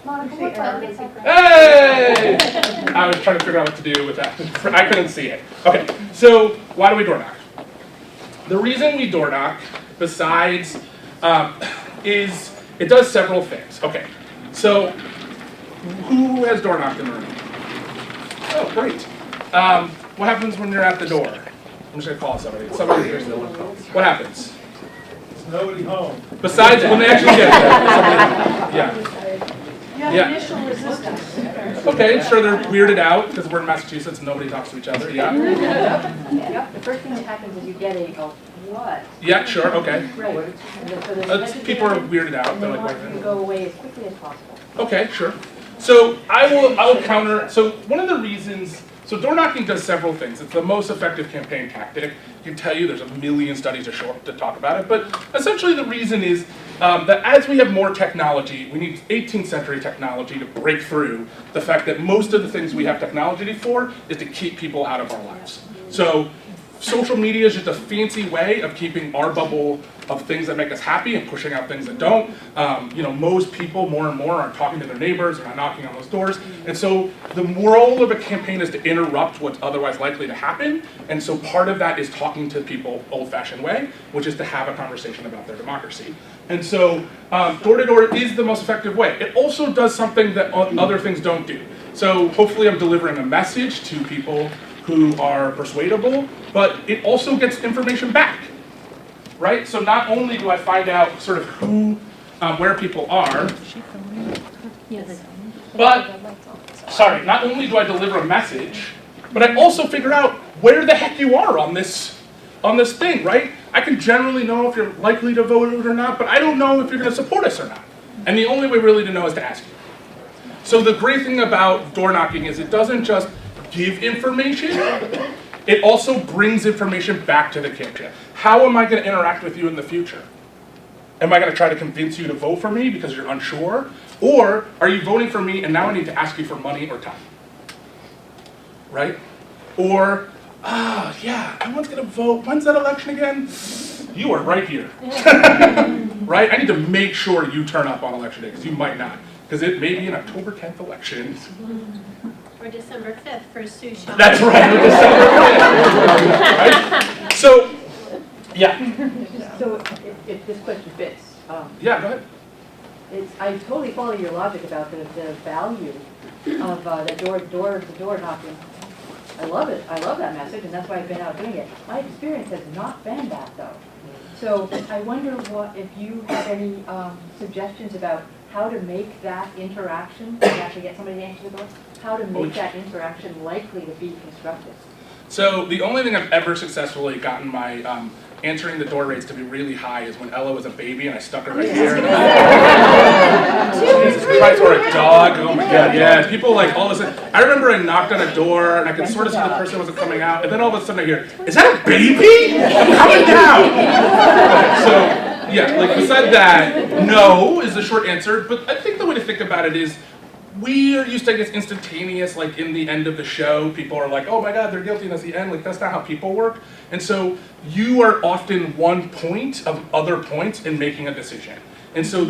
Hey! I was trying to figure out what to do with that. I couldn't see it. Okay, so why do we door knock? The reason we door knock, besides, is it does several things. Okay, so who has door knocked in the room? Oh, great. What happens when you're at the door? I'm just gonna call somebody. Somebody here's the one. What happens? Nobody home. Besides when they actually get there. Yeah. initial resistance. Okay, sure they're weirded out because we're in Massachusetts and nobody talks to each other. Yeah. Yep, the first thing that happens is you get it, you go, what? Yeah, sure, okay. Right. So there's People are weirded out. and They're they like, want wait a you to minute. go away as quickly as possible. Okay, sure. So I will counter. So one of the reasons. So door knocking does several things. It's the most effective campaign tactic. I can tell you there's a million studies to show up to talk about it, but essentially the reason is that as we have more technology, we need 18th century technology to break through the fact that most of the things we have technology for is to keep people out of our lives. So social media is just a fancy way of keeping our bubble of things that make us happy and pushing out things that don't. Most people more and more aren't talking to their neighbors, they're not knocking on those doors. And so the role of a campaign is to interrupt what's otherwise likely to happen. And so part of that is talking to people old-fashioned way, which is to have a conversation about their democracy. And so door-to-door is the most effective way. It also does something that other things don't do. So hopefully I'm delivering a message to people who are persuadable, but it also gets information back. Right? So not only do I find out sort of who, where people are, but, not only do I deliver a message, but I also figure out where the heck you are on this thing, right? I can generally know if you're likely to vote or not, but I don't know if you're going to support us or not. And the only way really to know is to ask you. So the great thing about door knocking is it doesn't just give information, it also brings information back to the campaign. How am I going to interact with you in the future? Am I going to try to convince you to vote for me because you're unsure? Or are you voting for me and now I need to ask you for money or time? Right? Or yeah, no one's gonna vote. When's that election again? You are right here. Right? I need to make sure you turn up on election day, because you might not. Because it may be an October 10th election. Or December 5th for Sue Shaw. That's right, or December 5th. Right? So, yeah. So if this question fits, Yeah, go ahead. I totally follow your logic about the value of the door knocking. I love it. I love that message, and that's why I've been out doing it. My experience has not been that, though. So I wonder if you have any suggestions about how to make that interaction, to actually get somebody to answer the door, how to make that interaction likely to be constructive. So the only thing I've ever successfully gotten my answering the door rates to be really high is when Ella was a baby and I stuck her right here. Jesus Christ, or a dog. Oh my God, yeah. People like all of a sudden. I remember I knocked on a door and I could sort of see the person wasn't coming out, and then all of a sudden I hear, "Is that a baby? I'm coming down." So yeah, like beside that, no is the short answer. But I think the way to think about it is, we are used to, I guess, instantaneous, like in the end of the show, people are like, oh my God, they're guilty, and that's the end. Like, that's not how people work. And so you are often one point of other points in making a decision. And so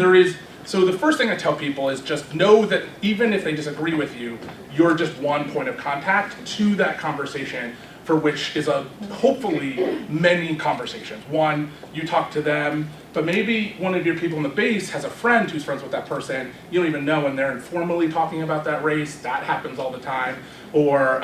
so the first thing I tell people is just know that even if they disagree with you, you're just one point of contact to that conversation, for which is hopefully many conversations. One, you talk to them, but maybe one of your people in the base has a friend who's friends with that person, you don't even know, and they're informally talking about that race. That happens all the time. Or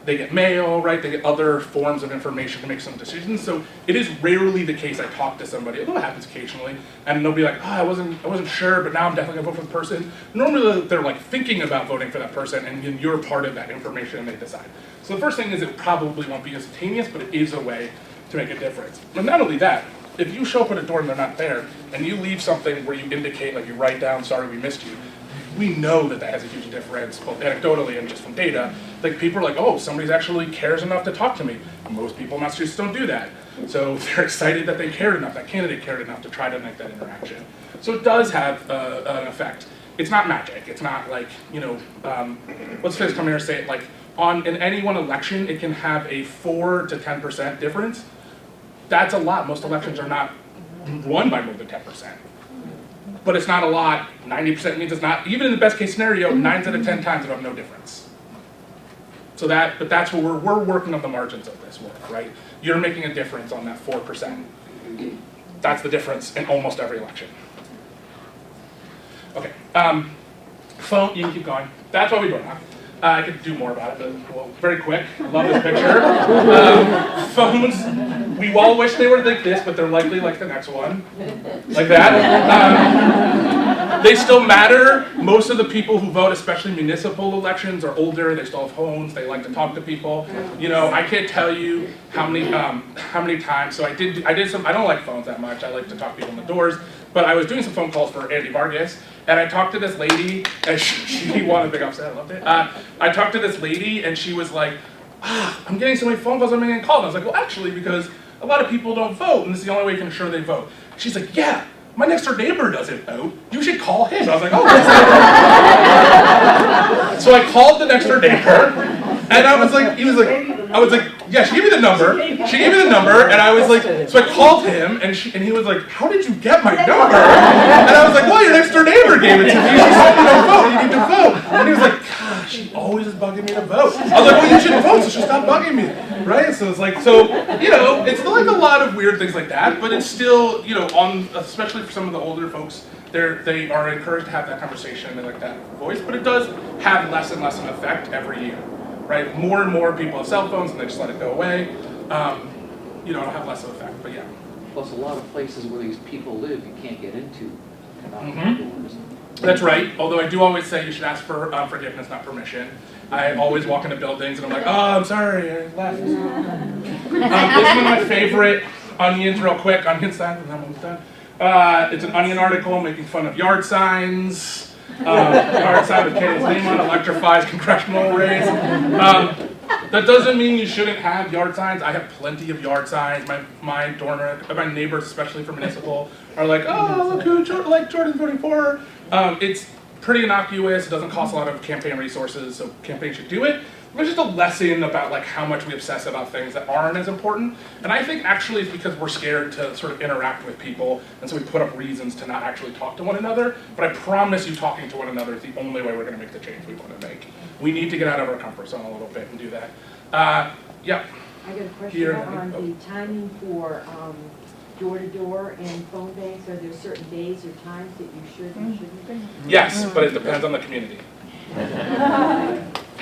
they get mail, right? They get other forms of information to make some decisions. So it is rarely the case I talk to somebody, although it happens occasionally, and they'll be like, oh, I wasn't sure, but now I'm definitely gonna vote for the person. Normally they're like thinking about voting for that person, and then you're part of that information and they decide. So the first thing is, it probably won't be instantaneous, but it is a way to make a difference. And not only that, if you show up at a door and they're not there, and you leave something where you indicate, like you write down, sorry we missed you, we know that has a huge difference, both anecdotally and just from data. Like, people are like, oh, somebody actually cares enough to talk to me. Most people in Massachusetts don't do that. So they're excited that they cared enough, that candidate cared enough to try to make that interaction. So it does have an effect. It's not magic. It's not like, let's just come here and say it, like, in any one election, it can have a 4 to 10% difference. That's a lot. Most elections are not won by more than 10%. But it's not a lot. 90% means it's not. Even in the best case scenario, 9 out of 10 times it'll have no difference. So but that's what we're working on the margins of this work, right? You're making a difference on that 4%. That's the difference in almost every election. Okay, phone, you can keep going. That's what we do now. I could do more about it, but well, very quick. I love this picture. Phones, we all wish they were like this, but they're likely like the next one. Like that. They still matter. Most of the people who vote, especially municipal elections, are older. They still have phones. They like to talk to people. I can't tell you how many times. So I did some. I don't like phones that much. I like to talk to people in the doors. But I was doing some phone calls for Andy Vargas, and I talked to this lady, and she wanted a big upset. I loved it. I talked to this lady, and she was like, I'm getting so many phone calls, I'm getting called. And I was like, well, actually, because a lot of people don't vote, and this is the only way you can ensure they vote. She's like, yeah, my next door neighbor doesn't vote. You should call him. I was like, oh. So I called the next door neighbor, and I was like, yeah, she gave me the number. She gave me the number, and I was like, so I called him, and he was like, how did you get my number? And I was like, well, your next door neighbor gave it to me. She said you don't vote, you need to vote. And he was like, gosh, she always is bugging me to vote. I was like, well, you should vote, so she'll stop bugging me, right? So it's like, it's like a lot of weird things like that, but it's still, especially for some of the older folks, they are encouraged to have that conversation and like that voice, but it does have less and less an effect every year. Right, more and more people have cell phones and they just let it go away. It'll have less of an effect, but yeah. Plus, a lot of places where these people live, you can't get into. That's right. Although I do always say you should ask for forgiveness, not permission. I always walk into buildings and I'm like, oh, I'm sorry, I left. This is one of my favorite onions, real quick. Onion signs, and then I'm done. It's an Onion article making fun of yard signs. Yard sign with Kenny's name on electrifies congressional arrays. That doesn't mean you shouldn't have yard signs. I have plenty of yard signs. My neighbors, especially for municipal, are like, oh, look who Jordan's voting for. It's pretty innocuous. It doesn't cost a lot of campaign resources, so campaigns should do it. there's just a lesson about like how much we obsess about things that aren't as important. And I think actually it's because we're scared to sort of interact with people, and so we put up reasons to not actually talk to one another. But I promise you, talking to one another is the only way we're going to make the change we want to make. We need to get out of our comfort zone a little bit and do that. Yeah. I got a question Here, on the timing for door-to-door and phone banks. Are there certain days or times that you should and shouldn't? Yes, but it depends on the community.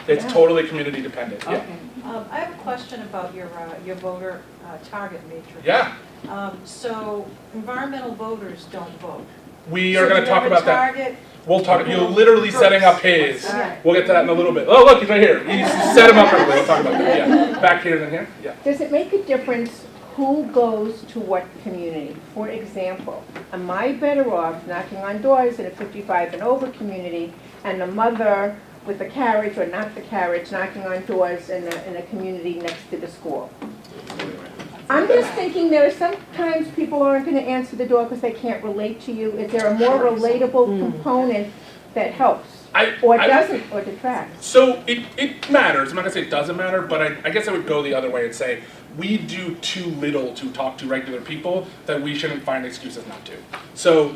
It's totally community dependent. Yeah. Okay. I have a question about your voter target matrix. Yeah. So environmental voters don't vote. We are going to talk about that. Target. We'll talk. You're literally setting up his. All right. We'll get to that in a little bit. Oh, look, he's right here. He's set him up perfectly. We'll talk about that. Yeah. Back here, then here. Yeah. Does it make a difference who goes to what community? For example, am I better off knocking on doors in a 55 and over community and the mother with the carriage or not the carriage knocking on doors in a community next to the school? I'm just thinking there are sometimes people aren't going to answer the door because they can't relate to you. Is there a more relatable component that helps? Or doesn't, or detracts? So it matters. I'm not going to say it doesn't matter, but I guess I would go the other way and say we do too little to talk to regular people that we shouldn't find excuses not to. So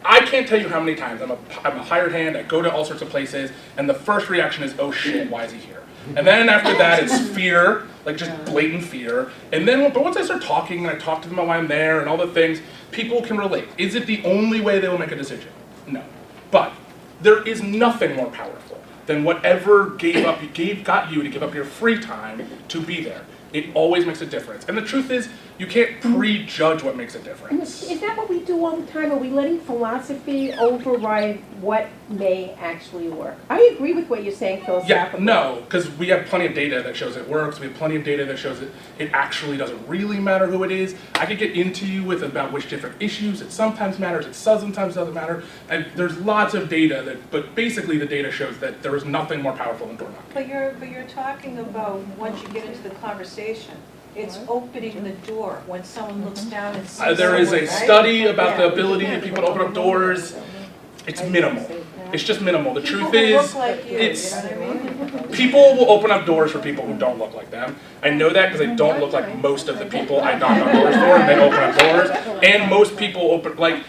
I can't tell you how many times I'm a hired hand, I go to all sorts of places, and the first reaction is, oh shit, why is he here? And then after that, it's fear, like just blatant fear. And then, but once I start talking and I talk to them about why I'm there and all the things, people can relate. Is it the only way they will make a decision? No. But there is nothing more powerful than whatever got you to give up your free time to be there. It always makes a difference. And the truth is, you can't prejudge what makes a difference. Is that what we do all the time? Are we letting philosophy override what may actually work? I agree with what you're saying philosophically. Yeah, no, because we have plenty of data that shows it works. We have plenty of data that shows that it actually doesn't really matter who it is. I could get into you with about which different issues it sometimes matters, it sometimes doesn't matter. And there's lots of data but basically the data shows that there is nothing more powerful than door knocking. But you're talking about once you get into the conversation. It's opening the door when someone looks down and sees There is a someone, right? study about the ability of people to open up doors. It's minimal. It's just minimal. The truth People who is, look like you, it's you know what I mean? people will open up doors for people who don't look like them. I know that because I don't look like most of the people I knock on doors for, and they open up doors. And most people open I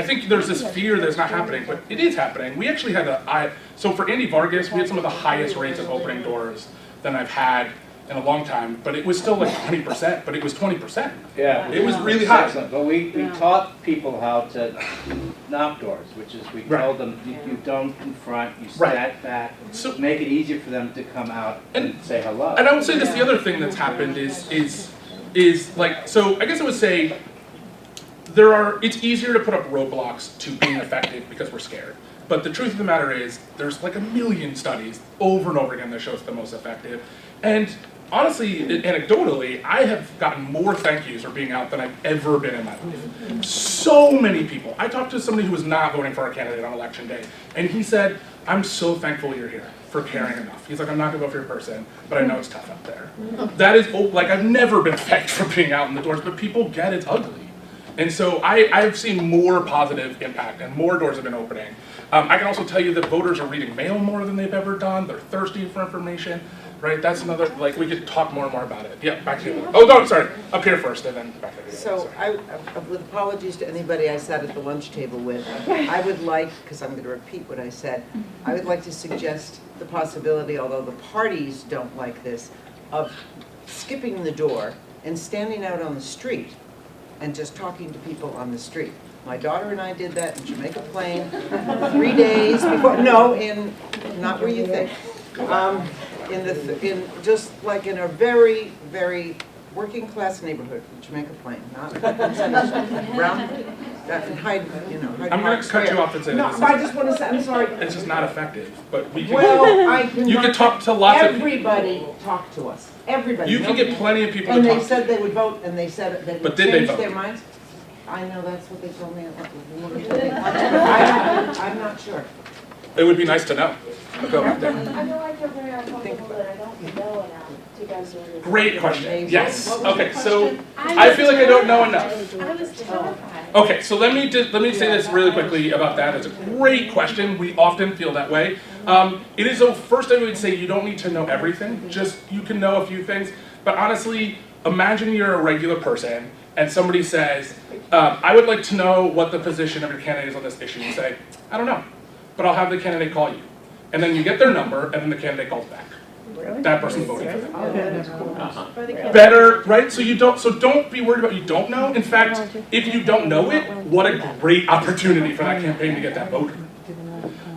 think there's this fear that it's not happening, but it is happening. We actually had so for Andy Vargas, we had some of the highest rates of opening doors than I've had in a long time, but it was still like 20%, but it was 20%. Yeah. It was really high. But we taught people how to knock doors, which is we told them you don't confront, you step back, so make it easier for them to come out and say hello. And I would say this, the other thing that's happened is like, so I guess I would say it's easier to put up roadblocks to being effective because we're scared. But the truth of the matter is, there's like a million studies over and over again that show it's the most effective. And honestly, anecdotally, I have gotten more thank yous for being out than I've ever been in my life. So many people. I talked to somebody who was not voting for our candidate on election day, and he said, I'm so thankful you're here for caring enough. He's like, I'm not gonna vote for your person, but I know it's tough out there. That is, like, I've never been thanked for being out in the doors, but people get it's ugly. And so I've seen more positive impact and more doors have been opening. I can also tell you that voters are reading mail more than they've ever done. They're thirsty for information, right? That's another, like, we could talk more and more about it. Yeah, back to you. Oh, no, sorry. Up here first and then back to you. So with apologies to anybody I sat at the lunch table with, I would like, because I'm going to repeat what I said, I would like to suggest the possibility, although the parties don't like this, of skipping the door and standing out on the street and just talking to people on the street. My daughter and I did that in Jamaica Plain 3 days before, not where you think. Just like in a very, very working class neighborhood, Jamaica Plain, not around, Hyde, I'm going to cut you off and say no, this. I just want to say, I'm sorry. It's just not effective, but we can. Well, you can talk to lots of people. Everybody talked to us. Everybody. You can get plenty of people and to talk they said they would vote, and they said they would change their minds. I know that's what they told me. I'm not sure. It would be nice to know. Go back there. I know I get very uncomfortable that I don't know enough to go through. Great question. Yes. Okay. So I feel like I don't know enough. I was terrified. Okay. So let me say this really quickly about that. It's a great question. We often feel that way. It is, first I would say you don't need to know everything, just you can know a few things. But honestly, imagine you're a regular person and somebody says, I would like to know what the position of your candidate is on this issue. You say, I don't know, but I'll have the candidate call you. And then you get their number, and then the candidate calls back. That person's voting for them. Better, right? So don't be worried about you don't know. In fact, if you don't know it, what a great opportunity for that campaign to get that voter.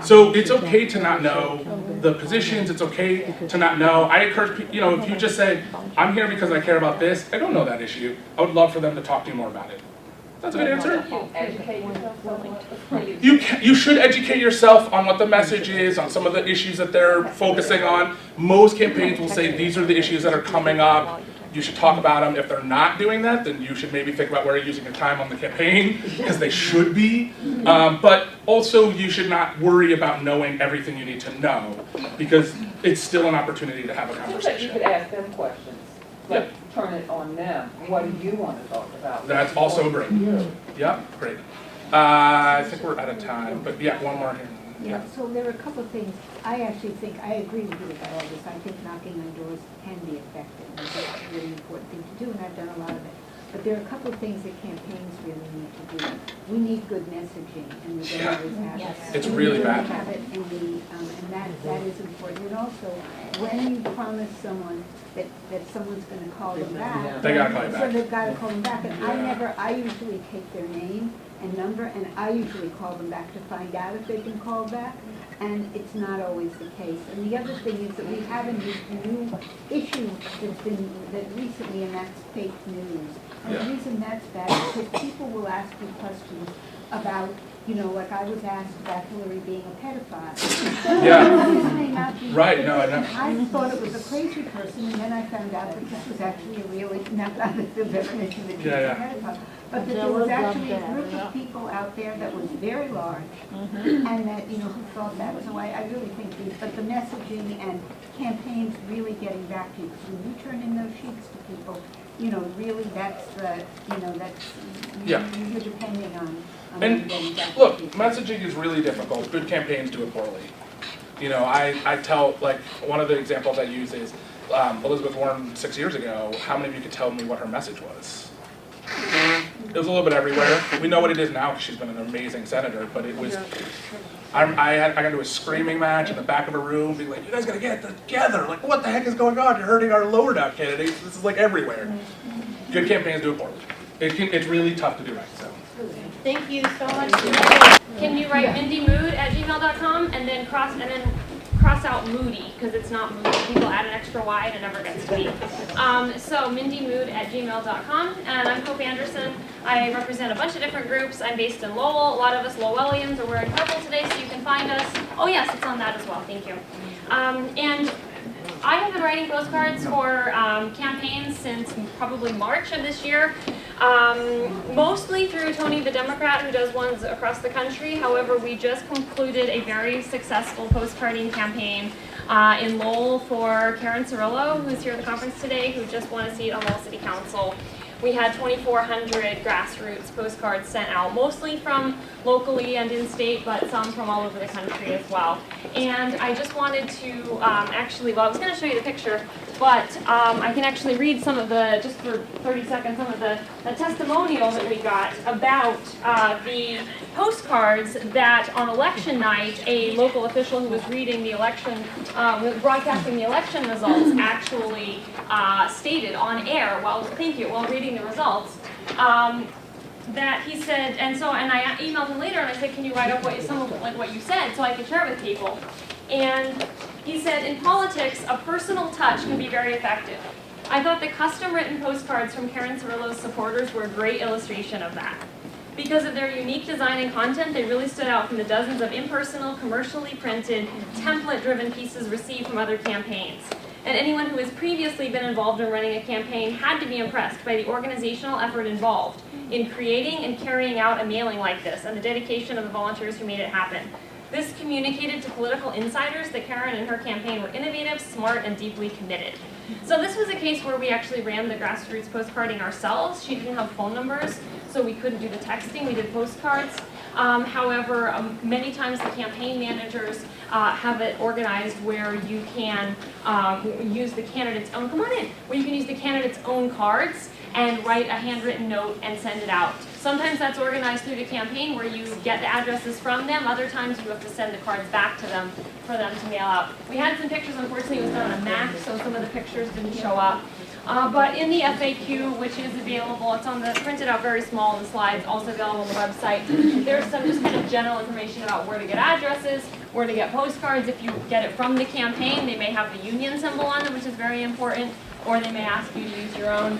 So it's okay to not know the positions. It's okay to not know. I encourage people, if you just say, I'm here because I care about this, I don't know that issue. I would love for them to talk to you more about it. That's a good answer. You should educate yourself on what the message is, on some of the issues that they're focusing on. Most campaigns will say these are the issues that are coming up. You should talk about them. If they're not doing that, then you should maybe think about where you're using your time on the campaign, because they should be. But also, you should not worry about knowing everything you need to know, because it's still an opportunity to have a conversation. You could ask them questions. Like, turn it on them. What do you want to talk about? That's also great. Yeah, great. I think we're out of time, but yeah, one more here. Yeah, so there are a couple of things. I actually think, I agree with you about all this. I think knocking on doors can be effective. And it's a really important thing to do, and I've done a lot of it. But there are a couple of things that campaigns really need to do. We need good messaging, and we don't always have it. It's really bad. We have it, and that is important. And also, when you promise someone that someone's going to call them back, they gotta call you back. So they've got to call them back. And I usually take their name and number, and I usually call them back to find out if they've been called back, and it's not always the case. And the other thing is that we have a new issue that recently, and that's fake news. And the reason that's bad is because people will ask you questions about, like I was asked about Hillary being a pedophile. Right, no, I know. I thought it was a crazy person, and then I found out that this was actually a really, not that the definition that she was a pedophile, but that there was actually a group of people out there that was very large, and that, who thought that. So I really think but the messaging and campaigns really getting back to you, because when you turn in those sheets to people, really that's you're depending on. And look, messaging is really difficult. Good campaigns do it poorly. I tell, one of the examples I use is Elizabeth Warren 6 years ago. How many of you could tell me what her message was? It was a little bit everywhere. We know what it is now because she's been an amazing senator, but it was, I got to a screaming match in the back of a room, being like, you guys gotta get together. Like, what the heck is going on? You're hurting our lower down candidates. This is everywhere. Good campaigns do it poorly. It's really tough to do right, so. Thank you so much. Can you write mindymood@gmail.com and then cross out Moody, because it's not Moody. People add an extra Y and it never gets to me. So mindymood@gmail.com, and I'm Hope Anderson. I represent a bunch of different groups. I'm based in Lowell. A lot of us Lowellians are wearing purple today, so you can find us. Oh yes, it's on that as well. Thank you. And I have been writing postcards for campaigns since probably March of this year. Mostly through Tony the Democrat, who does ones across the country. However, we just concluded a very successful postcarding campaign in Lowell for Karen Cirillo, who's here at the conference today, who just won a seat on Lowell City Council. We had 2,400 grassroots postcards sent out, mostly from locally and in-state, but some from all over the country as well. And I just wanted to I was going to show you the picture, but I can actually read some of the, just for 30 seconds, some of the testimonial that we got about the postcards that on election night, a local official who was reading the election, broadcasting the election results actually stated on air while reading the results. That he said, and I emailed him later and I said, can you write up what you said so I can share it with people? And he said, in politics, a personal touch can be very effective. I thought the custom-written postcards from Karen Cirillo's supporters were a great illustration of that. Because of their unique design and content, they really stood out from the dozens of impersonal, commercially printed, template-driven pieces received from other campaigns. And anyone who has previously been involved in running a campaign had to be impressed by the organizational effort involved in creating and carrying out a mailing like this and the dedication of the volunteers who made it happen. This communicated to political insiders that Karen and her campaign were innovative, smart, and deeply committed. So this was a case where we actually ran the grassroots postcarding ourselves. She didn't have phone numbers, so we couldn't do the texting. We did postcards. However, many times the campaign managers have it organized where you can use the candidate's own, come on in, where you can use the candidate's own cards and write a handwritten note and send it out. Sometimes that's organized through the campaign where you get the addresses from them. Other times you have to send the cards back to them for them to mail out. We had some pictures, unfortunately it was done on a Mac, so some of the pictures didn't show up. But in the FAQ, which is available, it's on the printed out very small in the slides, also available on the website. There's some just kind of general information about where to get addresses, where to get postcards. If you get it from the campaign, they may have the union symbol on them, which is very important, or they may ask you to use your own.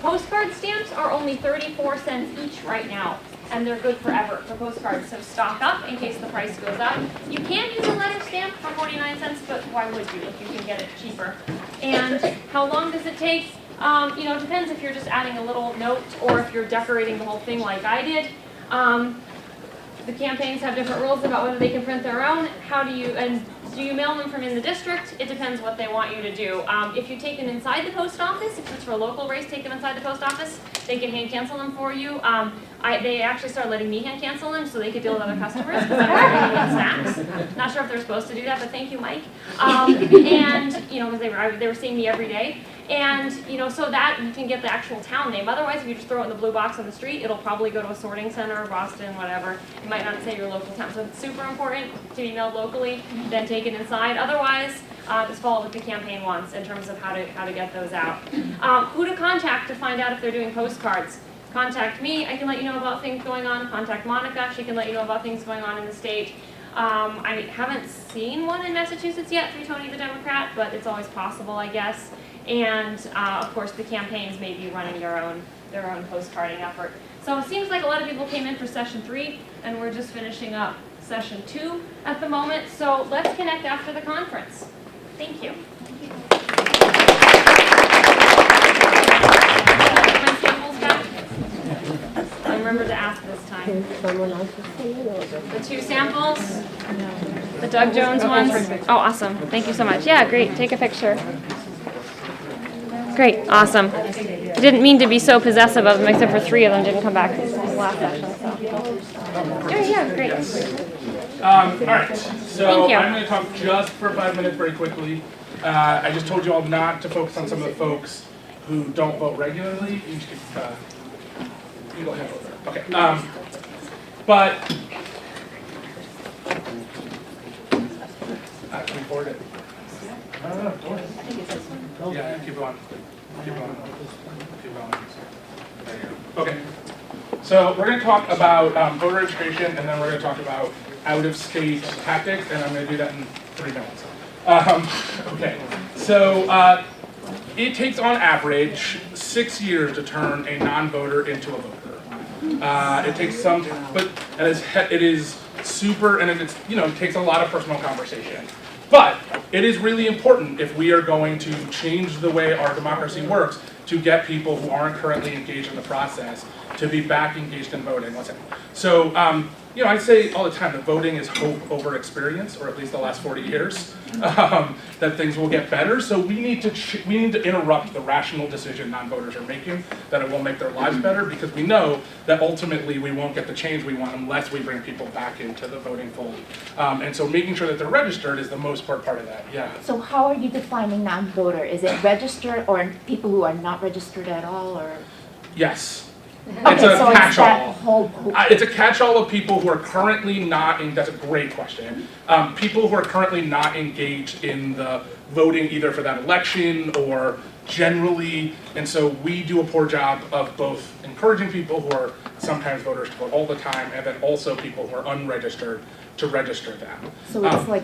Postcard stamps are only 34 cents each right now, and they're good forever for postcards, so stock up in case the price goes up. You can use a letter stamp for 49 cents, but why would you if you can get it cheaper? And how long does it take? You know, it depends if you're just adding a little note or if you're decorating the whole thing like I did. The campaigns have different rules about whether they can print their own. Do you mail them from in the district? It depends what they want you to do. If you take them inside the post office, if it's for a local race, take them inside the post office. They can hand cancel them for you. They actually started letting me hand cancel them so they could deal with other customers because I'm bringing in snacks. Not sure if they're supposed to do that, but thank you, Mike. And you know, because they were seeing me every day. And you know, so that you can get the actual town name. Otherwise, if you just throw it in the blue box on the street, it'll probably go to a sorting center, Boston, whatever. It might not say your local town. So it's super important to be mailed locally, then take it inside. Otherwise, just follow what the campaign wants in terms of how to get those out. Who to contact to find out if they're doing postcards. Contact me, I can let you know about things going on. Contact Monica, she can let you know about things going on in the state. I haven't seen one in Massachusetts yet through Tony the Democrat, but it's always possible, I guess. And of course, the campaigns may be running their own postcarding effort. So it seems like a lot of people came in for session 3, and we're just finishing up session 2 at the moment. So let's connect after the conference. Thank you. My samples back? I remember to ask this time. The 2 samples? The Doug Jones ones? Oh, awesome. Thank you so much. Yeah, great. Take a picture. Great, awesome. I didn't mean to be so possessive of them, except for 3 of them didn't come back last session. So. Yeah, great. All right, so I'm going to talk just for 5 minutes very quickly. I just told you all not to focus on some of the folks who don't vote regularly. You can go ahead over there. Okay. But can we forward it? No. Yeah, keep going. Keep going. Keep going. There you go. Okay. So we're going to talk about voter registration, and then we're going to talk about out-of-state tactics, and I'm going to do that in 3 minutes. Okay. So it takes, on average, 6 years to turn a non-voter into a voter. It takes some time, but it is super, and it takes a lot of personal conversation. But it is really important if we are going to change the way our democracy works to get people who aren't currently engaged in the process to be back engaged in voting. So, I say all the time that voting is hope over experience, or at least the last 40 years, that things will get better. So we need to interrupt the rational decision non-voters are making, that it will make their lives better, because we know that ultimately we won't get the change we want unless we bring people back into the voting fold. And so making sure that they're registered is the most important part of that, yeah. So how are you defining non-voter? Is it registered or people who are not registered at all, or? Yes. Okay, it's a so catch-all. It's a catch-all of people who are currently not, that's a great question, people who are currently not engaged in the voting either for that election or generally, and so we do a poor job of both encouraging people who are sometimes voters to vote all the time, and then also people who are unregistered to register them. So it's like,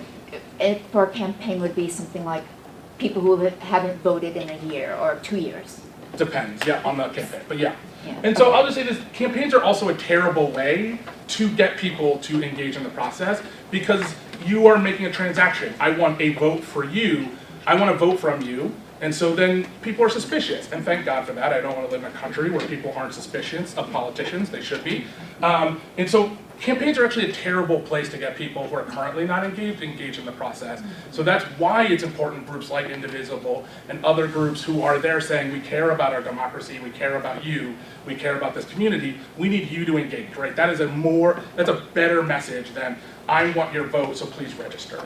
for a campaign would be something like people who haven't voted in a year or 2 years? Depends, yeah, on the campaign, but yeah. And so I'll just say this, campaigns are also a terrible way to get people to engage in the process because you are making a transaction. I want a vote for you, I want to vote from you. And so then people are suspicious, and thank God for that. I don't want to live in a country where people aren't suspicious of politicians. They should be. And so campaigns are actually a terrible place to get people who are currently not engaged in the process. So that's why it's important groups like Indivisible and other groups who are there saying, we care about our democracy, we care about you, we care about this community, we need you to engage, right? That's a better message than, I want your vote, so please register.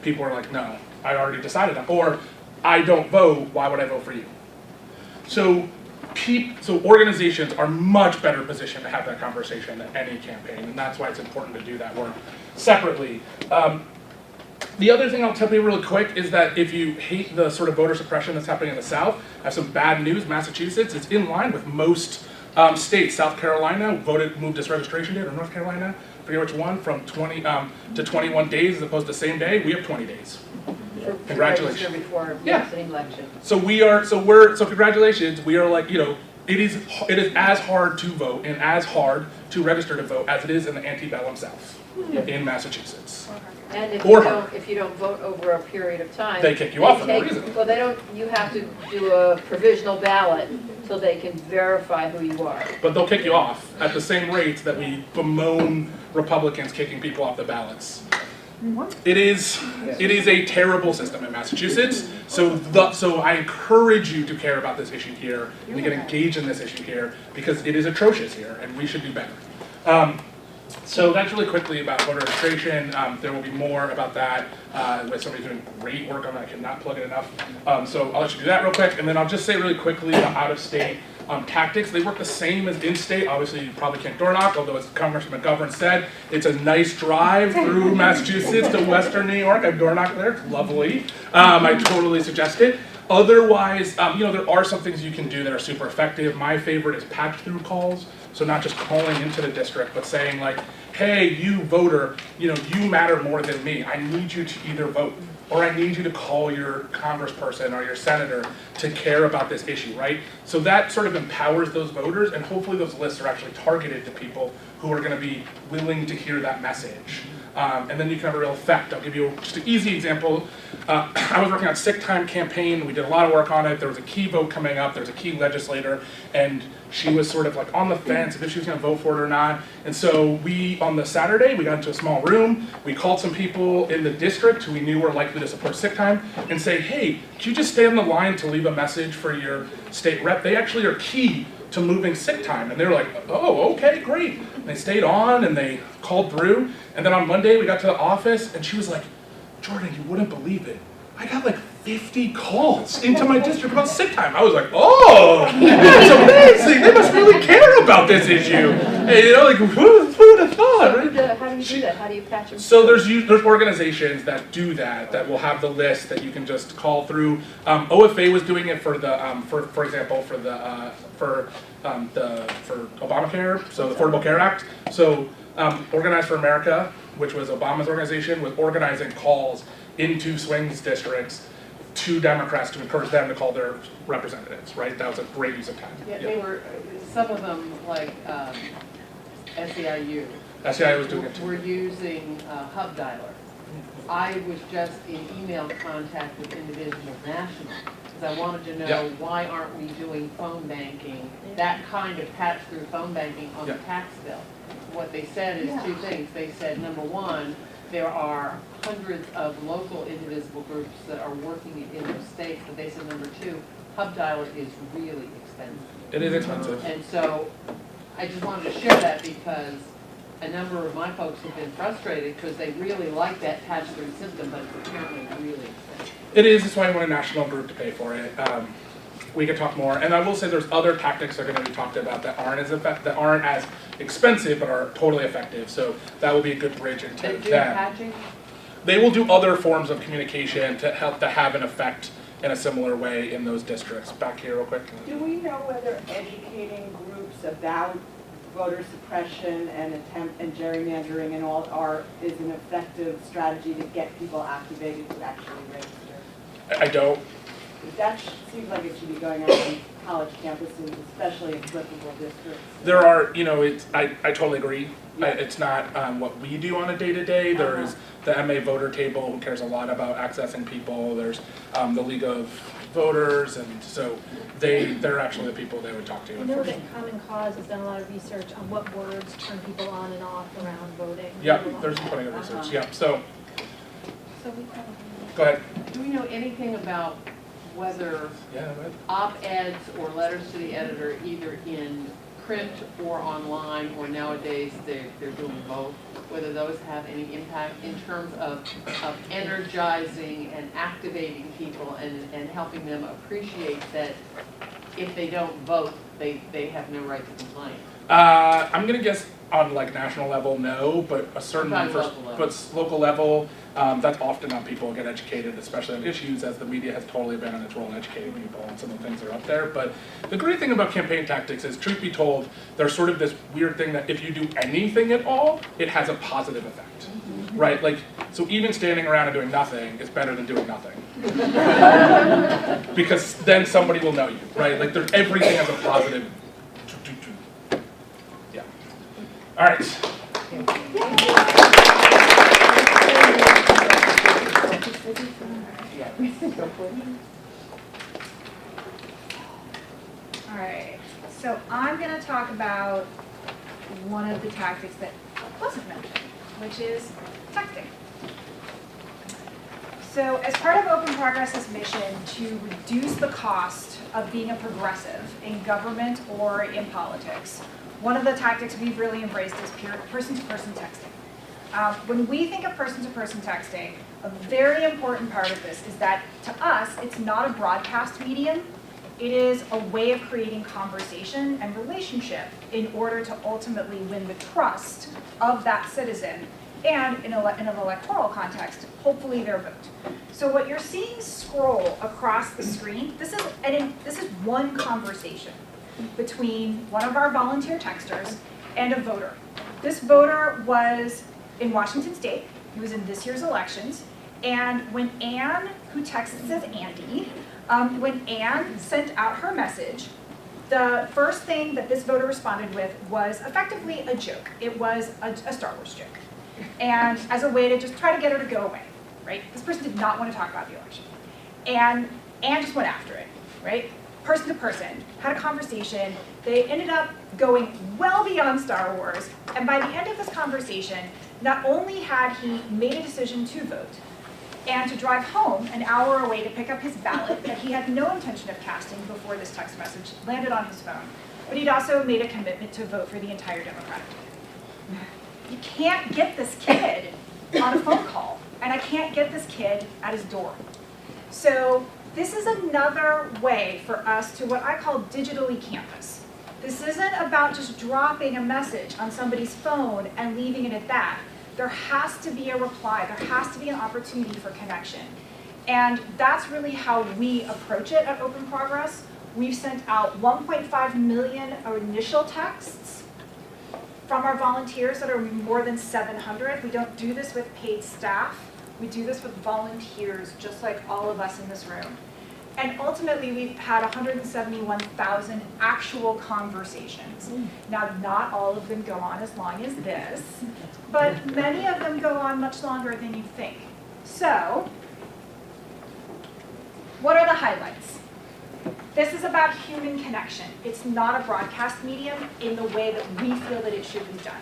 People are like, no, I already decided on, or I don't vote, why would I vote for you? So organizations are much better positioned to have that conversation than any campaign, and that's why it's important to do that work separately. The other thing I'll tell you really quick is that if you hate the sort of voter suppression that's happening in the South, I have some bad news. Massachusetts is in line with most states. South Carolina moved its registration date, or North Carolina, I forget which one, from 20 to 21 days as opposed to same day. We have 20 days. Congratulations. Before Yeah. the election. So congratulations. We are like, it is as hard to vote and as hard to register to vote as it is in the antebellum South in Massachusetts. And if you don't vote over a period of time, they kick you off for no reason. Well, you have to do a provisional ballot so they can verify who you are. But they'll kick you off at the same rate that we bemoan Republicans kicking people off the ballots. It is a terrible system in Massachusetts. So I encourage you to care about this issue here and to get engaged in this issue here because it is atrocious here and we should do better. So that's really quickly about voter registration. There will be more about that with somebody doing great work on that. I cannot plug it enough. So I'll let you do that real quick. And then I'll just say really quickly about out-of-state tactics. They work the same as in-state. Obviously, you probably can't door knock, although as Congressman McGovern said, it's a nice drive through Massachusetts to Western New York. I've door knocked there. It's lovely. I totally suggest it. Otherwise, there are some things you can do that are super effective. My favorite is patch-through calls. So not just calling into the district, but saying like, hey, you voter, you matter more than me. I need you to either vote, or I need you to call your congressperson or your senator to care about this issue, right? So that sort of empowers those voters, and hopefully those lists are actually targeted to people who are going to be willing to hear that message. And then you can have a real effect. I'll give you just an easy example. I was working on sick time campaign. We did a lot of work on it. There was a key vote coming up. There was a key legislator, and she was sort of like on the fence if she was going to vote for it or not. And so on the Saturday, we got into a small room. We called some people in the district who we knew were likely to support sick time and say, hey, could you just stay on the line to leave a message for your state rep? They actually are key to moving sick time. And they were like, oh, okay, great. And they stayed on and they called through. And then on Monday, we got to the office and she was like, Jordan, you wouldn't believe it. I got like 50 calls into my district about sick time. I was like, oh, that's amazing. They must really care about this issue. And, who would have thought, right? How do you do that? How do you patch them? So there's organizations that do that will have the list that you can just call through. OFA was doing it for the, for example, for Obamacare, so the Affordable Care Act. So Organize for America, which was Obama's organization, was organizing calls into swing districts to Democrats to encourage them to call their representatives, right? That was a great use of time. Yeah, they were, some of them, like SEIU. SEIU was doing it too. We're using Hub Dialer. I was just in email contact with Indivisible National, because I wanted to know why aren't we doing phone banking, that kind of patch-through phone banking on the tax bill. What they said is two things. They said, number one, there are hundreds of local indivisible groups that are working in those states, but they said number two, Hub Dialer is really expensive. It is expensive. And so I just wanted to share that because a number of my folks have been frustrated because they really like that patch-through system, but it's apparently really expensive. It is. That's why I want a national group to pay for it. We could talk more, and I will say there's other tactics that are going to be talked about that aren't as expensive but are totally effective. So that will be a good bridge into They do that. patching? They will do other forms of communication to help to have an effect in a similar way in those districts. Back here, real quick. Do we know whether educating groups about voter suppression and gerrymandering and all is an effective strategy to get people activated to actually register? I don't. That seems like it should be going on college campuses, especially in flippable districts. There are, you know, I totally agree. It's not what we do on a day-to-day. There's the MA voter table, who cares a lot about accessing people. There's the League of Voters, and so they're actually the people they would talk to. I know that Common Cause has done a lot of research on what words turn people on and off around voting. Yeah, there's plenty of research. Yeah, so go ahead. Do we know anything about whether op-eds or letters to the editor, either in print or online, or nowadays they're doing both, whether those have any impact in terms of energizing and activating people and helping them appreciate that if they don't vote, they have no right to complain? I'm gonna guess on like national level, no, but local level, that's often how people get educated, especially on issues, as the media has totally been on its role in educating people on some of the things that are up there. But the great thing about campaign tactics is, truth be told, there's sort of this weird thing that if you do anything at all, it has a positive effect, right? Like, so even standing around and doing nothing is better than doing nothing. Because then somebody will know you, right? Like, everything has a positive. Yeah. All right. All right, so I'm going to talk about one of the tactics that wasn't mentioned, which is texting. So as part of Open Progress's mission to reduce the cost of being a progressive in government or in politics, one of the tactics we've really embraced is person-to-person texting. When we think of person-to-person texting, a very important part of this is that, to us, it's not a broadcast medium. It is a way of creating conversation and relationship in order to ultimately win the trust of that citizen, and in an electoral context, hopefully their vote. So what you're seeing scroll across the screen, this is one conversation between one of our volunteer texters and a voter. This voter was in Washington State. He was in this year's elections. And when Anne, who texts as Andy, when Anne sent out her message, the first thing that this voter responded with was effectively a joke. It was a Star Wars joke. And as a way to just try to get her to go away, right? This person did not want to talk about the election. And Anne just went after it, right? Person to person, had a conversation. They ended up going well beyond Star Wars. And by the end of this conversation, not only had he made a decision to vote and to drive home an hour away to pick up his ballot that he had no intention of casting before this text message landed on his phone, but he'd also made a commitment to vote for the entire Democratic ticket. You can't get this kid on a phone call, and I can't get this kid at his door. So this is another way for us to what I call digitally canvas. This isn't about just dropping a message on somebody's phone and leaving it at that. There has to be a reply. There has to be an opportunity for connection. And that's really how we approach it at Open Progress. We've sent out 1.5 million initial texts from our volunteers that are more than 700. We don't do this with paid staff. We do this with volunteers, just like all of us in this room. And ultimately, we've had 171,000 actual conversations. Now, not all of them go on as long as this, but many of them go on much longer than you think. So, what are the highlights? This is about human connection. It's not a broadcast medium in the way that we feel that it should be done.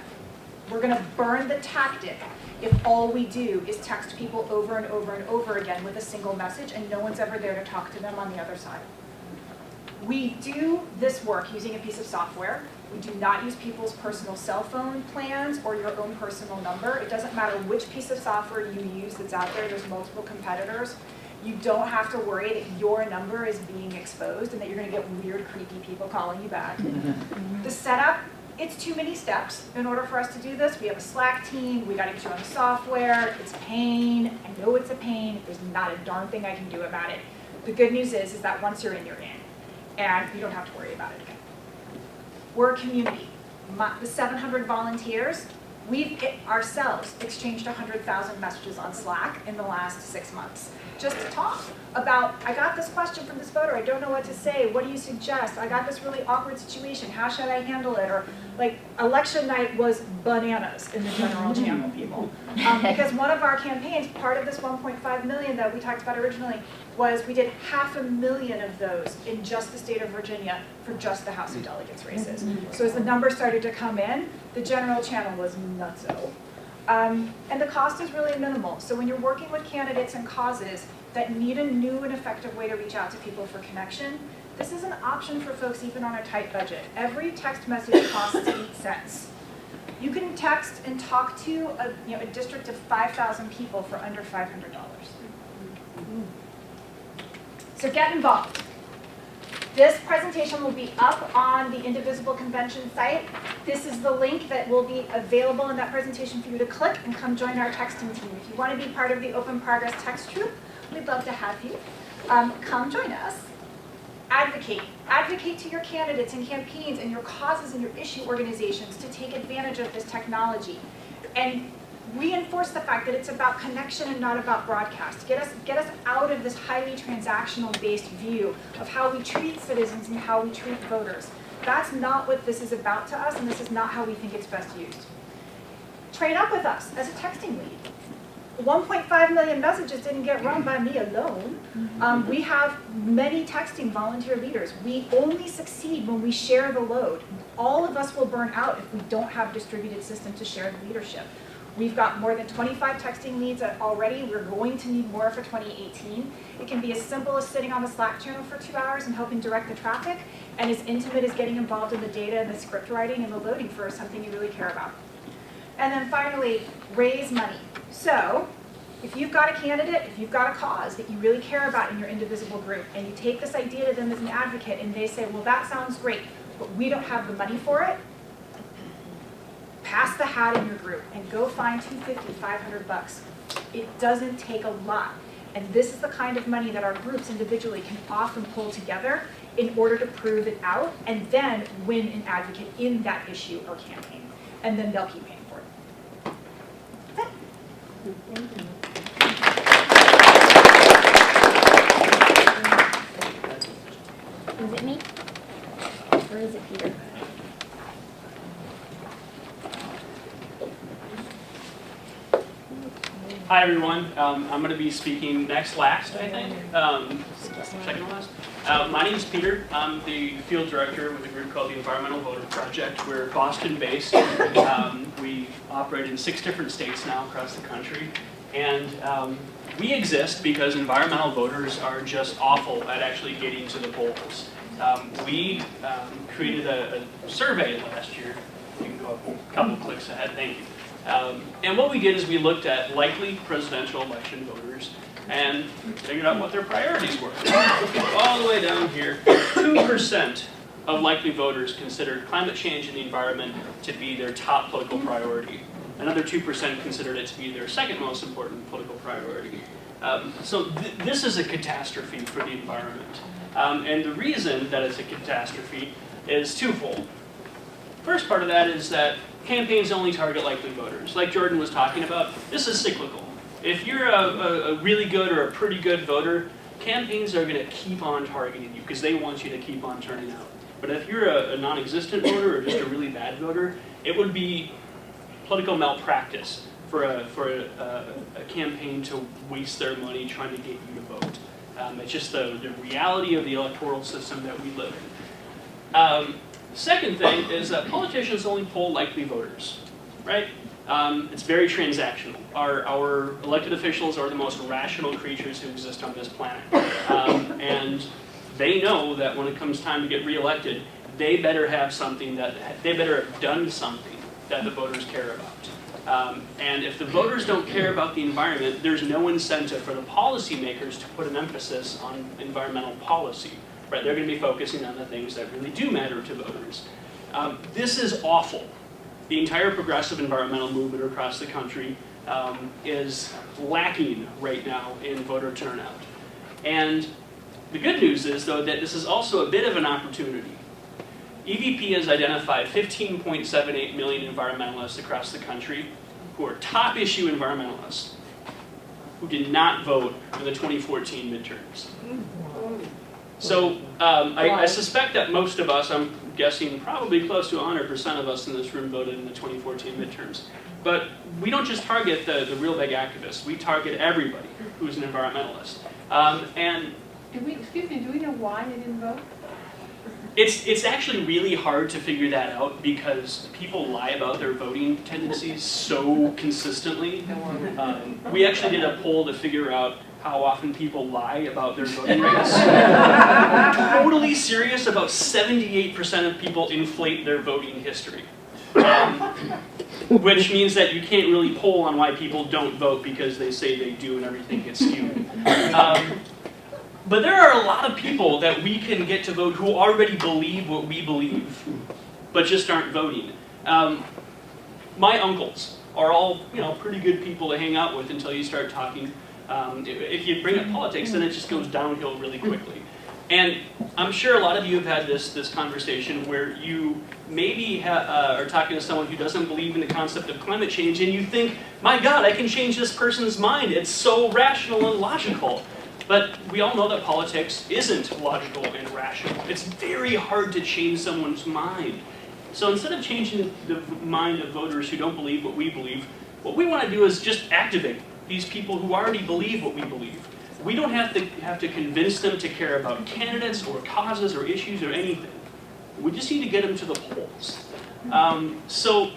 We're going to burn the tactic if all we do is text people over and over and over again with a single message and no one's ever there to talk to them on the other side. We do this work using a piece of software. We do not use people's personal cell phone plans or your own personal number. It doesn't matter which piece of software you use that's out there. There's multiple competitors. You don't have to worry that your number is being exposed and that you're going to get weird, creepy people calling you back. The setup, it's too many steps in order for us to do this. We have a Slack team. We got to get you on the software. It's a pain. I know it's a pain. There's not a darn thing I can do about it. The good news is that once you're in, you're in. And you don't have to worry about it again. We're a community. The 700 volunteers, We've ourselves exchanged 100,000 messages on Slack in the last 6 months, just to talk about, I got this question from this voter, I don't know what to say, what do you suggest? I got this really awkward situation, how should I handle it? Or like, election night was bananas in the general channel, people. Because one of our campaigns, part of this 1.5 million that we talked about originally, was we did 500,000 of those in just the state of Virginia for just the House of Delegates races. So as the numbers started to come in, the general channel was nutso. And the cost is really minimal. So when you're working with candidates and causes that need a new and effective way to reach out to people for connection, this is an option for folks even on a tight budget. Every text message costs 8 cents. You can text and talk to a district of 5,000 people for under $500. So get involved. This presentation will be up on the Indivisible Convention site. This is the link that will be available in that presentation for you to click and come join our texting team. If you want to be part of the Open Progress Text Troop, we'd love to have you. Come join us. Advocate. Advocate to your candidates and campaigns and your causes and your issue organizations to take advantage of this technology. And reinforce the fact that it's about connection and not about broadcast. Get us out of this highly transactional based view of how we treat citizens and how we treat voters. That's not what this is about to us, and this is not how we think it's best used. Trade up with us as a texting lead. 1.5 million messages didn't get run by me alone. We have many texting volunteer leaders. We only succeed when we share the load. All of us will burn out if we don't have distributed systems to share the leadership. We've got more than 25 texting leads already. We're going to need more for 2018. It can be as simple as sitting on the Slack channel for 2 hours and helping direct the traffic, and as intimate as getting involved in the data and the script writing and the loading for something you really care about. And then finally, raise money. So if you've got a candidate, if you've got a cause that you really care about in your Indivisible group, and you take this idea to them as an advocate, and they say, well, that sounds great, but we don't have the money for it, pass the hat in your group and go find $250, $500. It doesn't take a lot. And this is the kind of money that our groups individually can often pull together in order to prove it out and then win an advocate in that issue or campaign. And then they'll keep paying for it. That's it. Is it me? Or is it Peter? Hi everyone, I'm going to be speaking next last, I think, second to last. My name is Peter. I'm the field director with a group called the Environmental Voter Project. We're Boston-based. We operate in 6 different states now across the country. And we exist because environmental voters are just awful at actually getting to the polls. We created a survey last year. You can go a couple clicks ahead, thank you. And what we did is we looked at likely presidential election voters and figured out what their priorities were. All the way down here, 2% of likely voters considered climate change and the environment to be their top political priority. Another 2% considered it to be their second most important political priority. So this is a catastrophe for the environment. And the reason that it's a catastrophe is twofold. First part of that is that campaigns only target likely voters. Like Jordan was talking about, this is cyclical. If you're a really good or a pretty good voter, campaigns are going to keep on targeting you because they want you to keep on turning out. But if you're a non-existent voter or just a really bad voter, it would be political malpractice for a campaign to waste their money trying to get you to vote. It's just the reality of the electoral system that we live in. Second thing is that politicians only poll likely voters, right? It's very transactional. Our elected officials are the most rational creatures who exist on this planet. And they know that when it comes time to get reelected, they better have something they better have done something that the voters care about. And if the voters don't care about the environment, there's no incentive for the policymakers to put an emphasis on environmental policy. Right, they're going to be focusing on the things that really do matter to voters. This is awful. The entire progressive environmental movement across the country is lacking right now in voter turnout. And the good news is, though, that this is also a bit of an opportunity. EVP has identified 15.78 million environmentalists across the country who are top issue environmentalists who did not vote in the 2014 midterms. So I suspect that most of us, I'm guessing probably close to 100% of us in this room voted in the 2014 midterms. But we don't just target the real big activists, we target everybody who's an environmentalist. And do we know why they didn't vote? it's actually really hard to figure that out because people lie about their voting tendencies so consistently. We actually did a poll to figure out how often people lie about their voting rates. Totally serious, about 78% of people inflate their voting history. Which means that you can't really poll on why people don't vote because they say they do and everything gets skewed. But there are a lot of people that we can get to vote who already believe what we believe, but just aren't voting. My uncles are all, pretty good people to hang out with until you start talking. If you bring up politics, then it just goes downhill really quickly. And I'm sure a lot of you have had this conversation where you maybe are talking to someone who doesn't believe in the concept of climate change, and you think, my God, I can change this person's mind. It's so rational and logical. But we all know that politics isn't logical and rational. It's very hard to change someone's mind. So instead of changing the mind of voters who don't believe what we believe, what we want to do is just activate these people who already believe what we believe. We don't have to convince them to care about candidates or causes or issues or anything. We just need to get them to the polls. So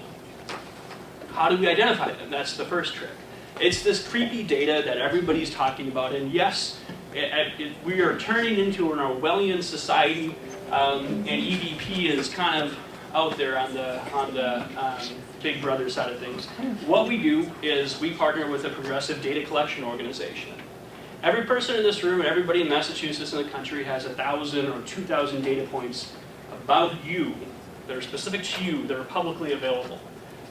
how do we identify them? That's the first trick. It's this creepy data that everybody's talking about, and yes, we are turning into an Orwellian society, and EVP is kind of out there on the Big Brother side of things. What we do is we partner with a progressive data collection organization. Every person in this room and everybody in Massachusetts and the country has 1,000 or 2,000 data points about you that are specific to you that are publicly available.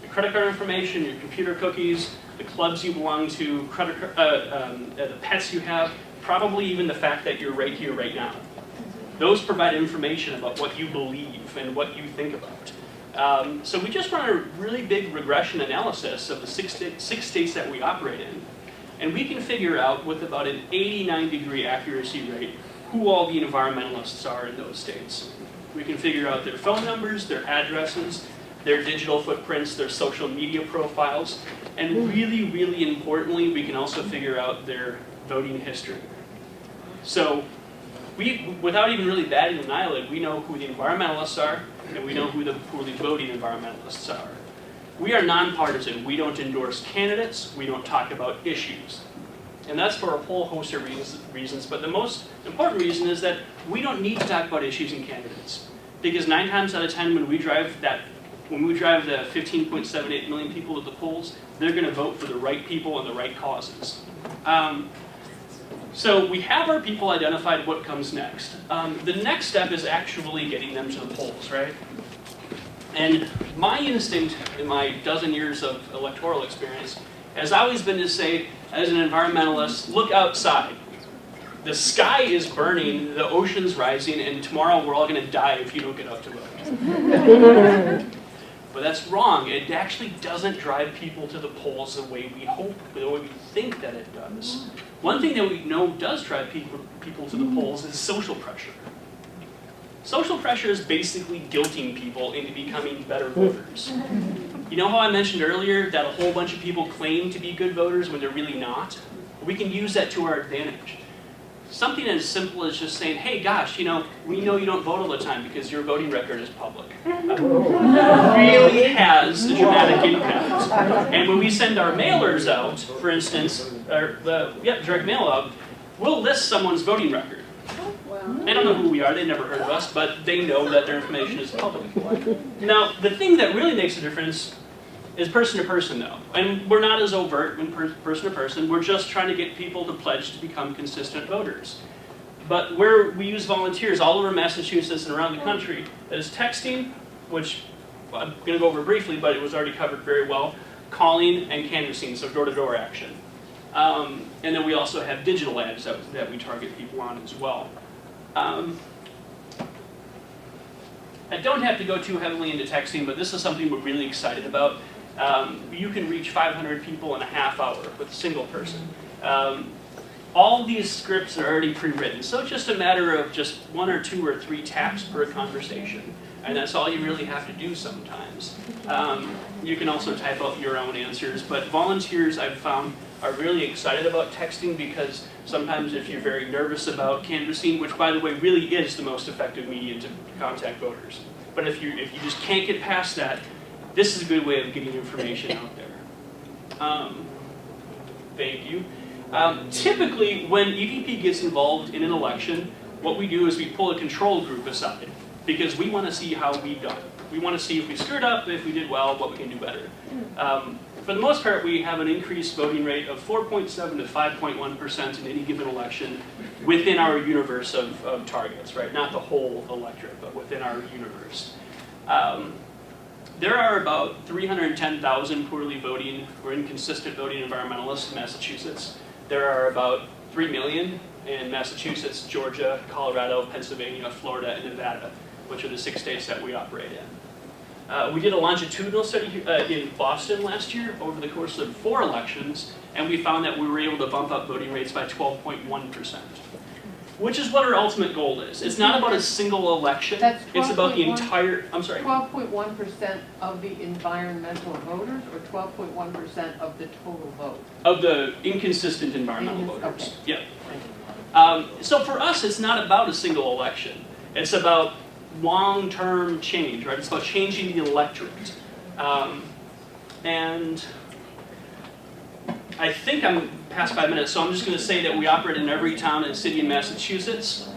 Your credit card information, your computer cookies, the clubs you belong to, the pets you have, probably even the fact that you're right here, right now. Those provide information about what you believe and what you think about. So we just run a really big regression analysis of the six states that we operate in. And we can figure out with about an 89-degree accuracy rate who all the environmentalists are in those states. We can figure out their phone numbers, their addresses, their digital footprints, their social media profiles, and really, really importantly, we can also figure out their voting history. So without even really batting an eyelid, we know who the environmentalists are, and we know who the voting environmentalists are. We are nonpartisan. We don't endorse candidates. We don't talk about issues. And that's for a whole host of reasons, but the most important reason is that we don't need to talk about issues and candidates. Because 9 times out of 10 when we drive the 15.78 million people to the polls, they're going to vote for the right people and the right causes. So we have our people identified. What comes next? The next step is actually getting them to the polls, right? And my instinct in my dozen years of electoral experience has always been to say, as an environmentalist, look outside. The sky is burning, the ocean's rising, and tomorrow we're all going to die if you don't get out to vote. But that's wrong. It actually doesn't drive people to the polls the way we hope, the way we think that it does. One thing that we know does drive people to the polls is social pressure. Social pressure is basically guilting people into becoming better voters. You know how I mentioned earlier that a whole bunch of people claim to be good voters when they're really not? We can use that to our advantage. Something as simple as just saying, hey gosh, we know you don't vote all the time because your voting record is public. Really has a dramatic impact. And when we send our mailers out, for instance, direct mail out, we'll list someone's voting record. They don't know who we are, they've never heard of us, but they know that their information is public. Now, the thing that really makes a difference is person to person, though. And we're not as overt when person to person, we're just trying to get people to pledge to become consistent voters. But where we use volunteers all over Massachusetts and around the country, that is texting, which I'm going to go over briefly, but it was already covered very well, calling and canvassing, so door-to-door action. And then we also have digital ads that we target people on as well. I don't have to go too heavily into texting, but this is something we're really excited about. You can reach 500 people in a half hour with a single person. All these scripts are already pre-written, so it's just a matter of just 1 or 2 or 3 taps per conversation. And that's all you really have to do sometimes. You can also type out your own answers, but volunteers I've found are really excited about texting because sometimes if you're very nervous about canvassing, which by the way really is the most effective medium to contact voters, but if you just can't get past that, this is a good way of getting information out there. Thank you. Typically, when EVP gets involved in an election, what we do is we pull a control group aside because we want to see how we've done. We want to see if we screwed up, if we did well, what we can do better. For the most part, we have an increased voting rate of 4.7 to 5.1% in any given election within our universe of targets, right? Not the whole electorate, but within our universe. There are about 310,000 poorly voting or inconsistent voting environmentalists in Massachusetts. There are about 3 million in Massachusetts, Georgia, Colorado, Pennsylvania, Florida, and Nevada, which are the 6 states that we operate in. We did a longitudinal study in Boston last year over the course of 4 elections, and we found that we were able to bump up voting rates by 12.1%, which is what our ultimate goal is. It's not about a single election. That's it's about the entire, I'm sorry. 12.1% of the environmental voters, or 12.1% of the total vote? Of the inconsistent environmental voters. Okay. Yep. So for us, it's not about a single election. It's about long-term change, right? It's about changing the electorate. And I think I'm past 5 minutes, so I'm just going to say that we operate in every town and city in Massachusetts.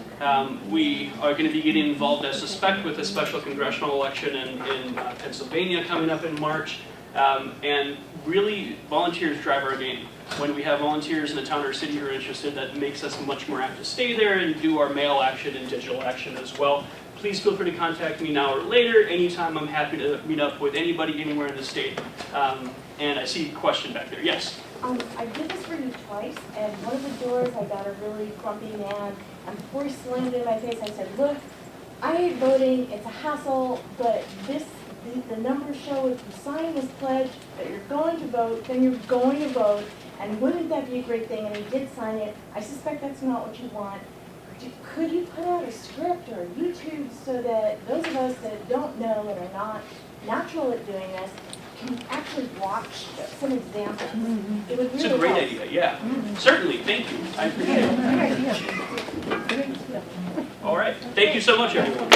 We are going to be getting involved, I suspect, with a special congressional election in Pennsylvania coming up in March. And really, volunteers drive our game. When we have volunteers in a town or city who are interested, that makes us much more apt to stay there and do our mail action and digital action as well. Please feel free to contact me now or later. Anytime, I'm happy to meet up with anybody anywhere in the state. And I see a question back there. Yes? I did this for you twice, and one of the doors I got a really grumpy man, and before he slammed it in my face, I said, look, I hate voting, it's a hassle, but the numbers show if you sign this pledge that you're going to vote, then you're going to vote, and wouldn't that be a great thing? And he did sign it. I suspect that's not what you want. Could you put out a script or a YouTube so that those of us that don't know and are not natural at doing this can actually watch some examples? It would really It's a great idea, yeah. Certainly, thank you. I appreciate it. All right, thank you so much, everyone.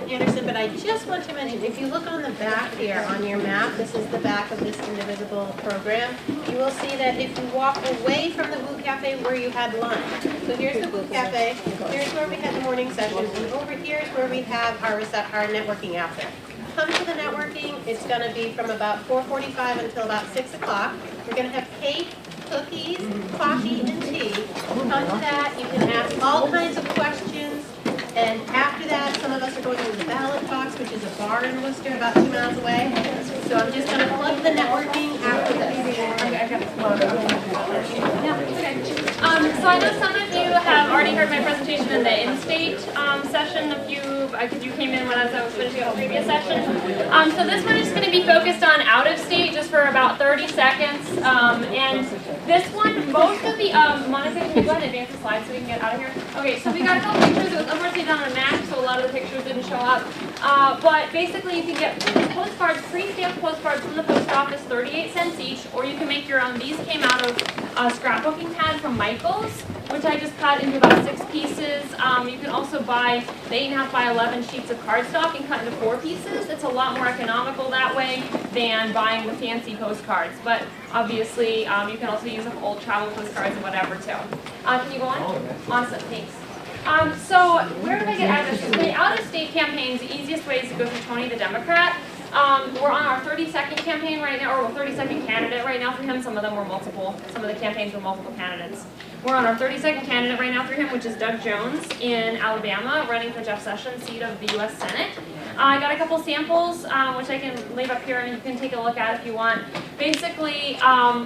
Anderson, but I just want to mention, if you look on the back here on your map, this is the back of this indivisible program, you will see that if you walk away from the Blue Cafe where you had lunch, so here's the Blue Cafe, here's where we had the morning session, and over here is where we have our networking after. Come to the networking, it's going to be from about 4:45 until about 6 o'clock. We're going to have cake, cookies, coffee, and tea. Come to that, you can ask all kinds of questions. And after that, some of us are going to the ballot box, which is a bar in Worcester, about 2 miles away. So I'm just going to plug the networking after this. So I know some of you have already heard my presentation in the in-state session. Because you came in when I was finishing up the previous session. So this one is going to be focused on out-of-state just for about 30 seconds. And this one, most of the, Monica, can you go ahead and advance the slide so we can get out of here? Okay, so we got a couple pictures. It was unfortunately done on a map, so a lot of the pictures didn't show up. But basically, you can get postcards, pre-stamped postcards from the post office, 38 cents each, or you can make your own. These came out of a scrapbooking pad from Michael's, which I just cut into about 6 pieces. You can also buy the 8.5 by 11 sheets of cardstock and cut into 4 pieces. It's a lot more economical that way than buying the fancy postcards. But obviously, you can also use old travel postcards and whatever too. Can you go on? Awesome, thanks. So where do I get addresses? The out-of-state campaigns, the easiest way is to go through Tony the Democrat. We're on our 32nd campaign right now, or 32nd candidate right now for him. Some of them were multiple. Some of the campaigns were multiple candidates. We're on our 32nd candidate right now for him, which is Doug Jones in Alabama, running for Jeff Sessions' seat of the U.S. Senate. I got a couple samples, which I can leave up here and you can take a look at if you want. Basically,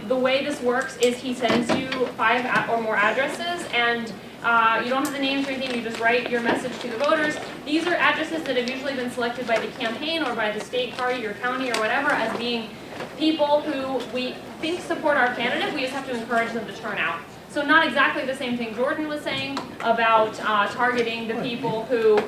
the way this works is he sends you 5 or more addresses, and You don't have the names or anything, you just write your message to the voters. These are addresses that have usually been selected by the campaign or by the state party or county or whatever as being people who we think support our candidate. We just have to encourage them to turn out. So not exactly the same thing Jordan was saying about targeting the people who,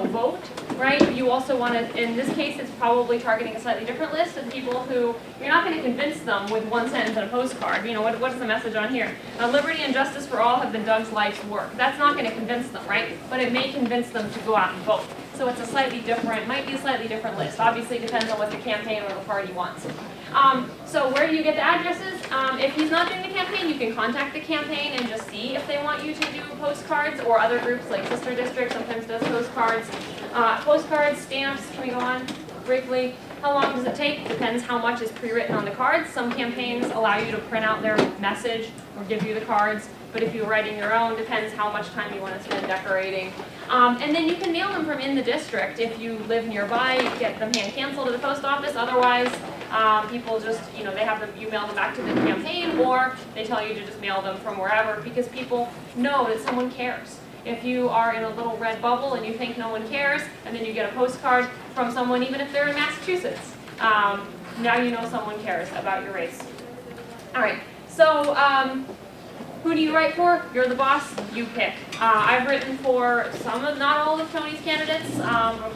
vote, right? You also want to, in this case, it's probably targeting a slightly different list of people who, you're not going to convince them with one sentence and a postcard. What is the message on here? Liberty and justice for all have been Doug's life's work. That's not going to convince them, right? But it may convince them to go out and vote. So it's a slightly different, might be a slightly different list. Obviously, it depends on what the campaign or the party wants. So where do you get the addresses? If he's not doing the campaign, you can contact the campaign and just see if they want you to do postcards, or other groups like Sister District sometimes does postcards. Postcards, stamps, can we go on briefly? How long does it take? Depends how much is pre-written on the cards. Some campaigns allow you to print out their message or give you the cards, but if you're writing your own, depends how much time you want to spend decorating. And then you can mail them from in the district. If you live nearby, you get them hand-canceled to the post office. Otherwise, people just, they have them, you mail them back to the campaign, or they tell you to just mail them from wherever, because people know that someone cares. If you are in a little red bubble and you think no one cares, and then you get a postcard from someone, even if they're in Massachusetts, now you know someone cares about your race. All right, so who do you write for? You're the boss, you pick. I've written for some of, not all of Tony's candidates.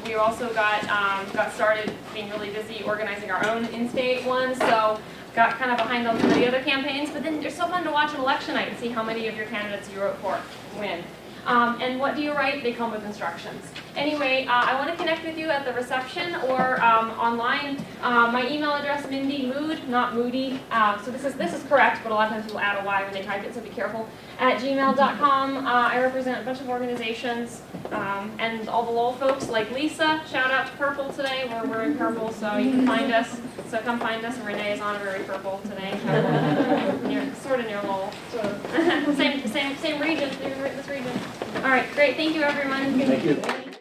We also got started being really busy organizing our own in-state ones, so got kind of behind on some of the other campaigns, but then it's so fun to watch an election night and see how many of your candidates you wrote for win. And what do you write? They come with instructions. Anyway, I want to connect with you at the reception or online. My email address, Mindy Mood, not Moody. So this is correct, but a lot of times people add a Y when they type it, so be careful. At gmail.com. I represent a bunch of organizations and all the Lowell folks like Lisa. Shout out to Purple today. We're wearing purple, so you can find us. So come find us. And Renee is honorary purple today. Sort of near Lowell. same region. This region. All right, great. Thank you, everyone. Thank you.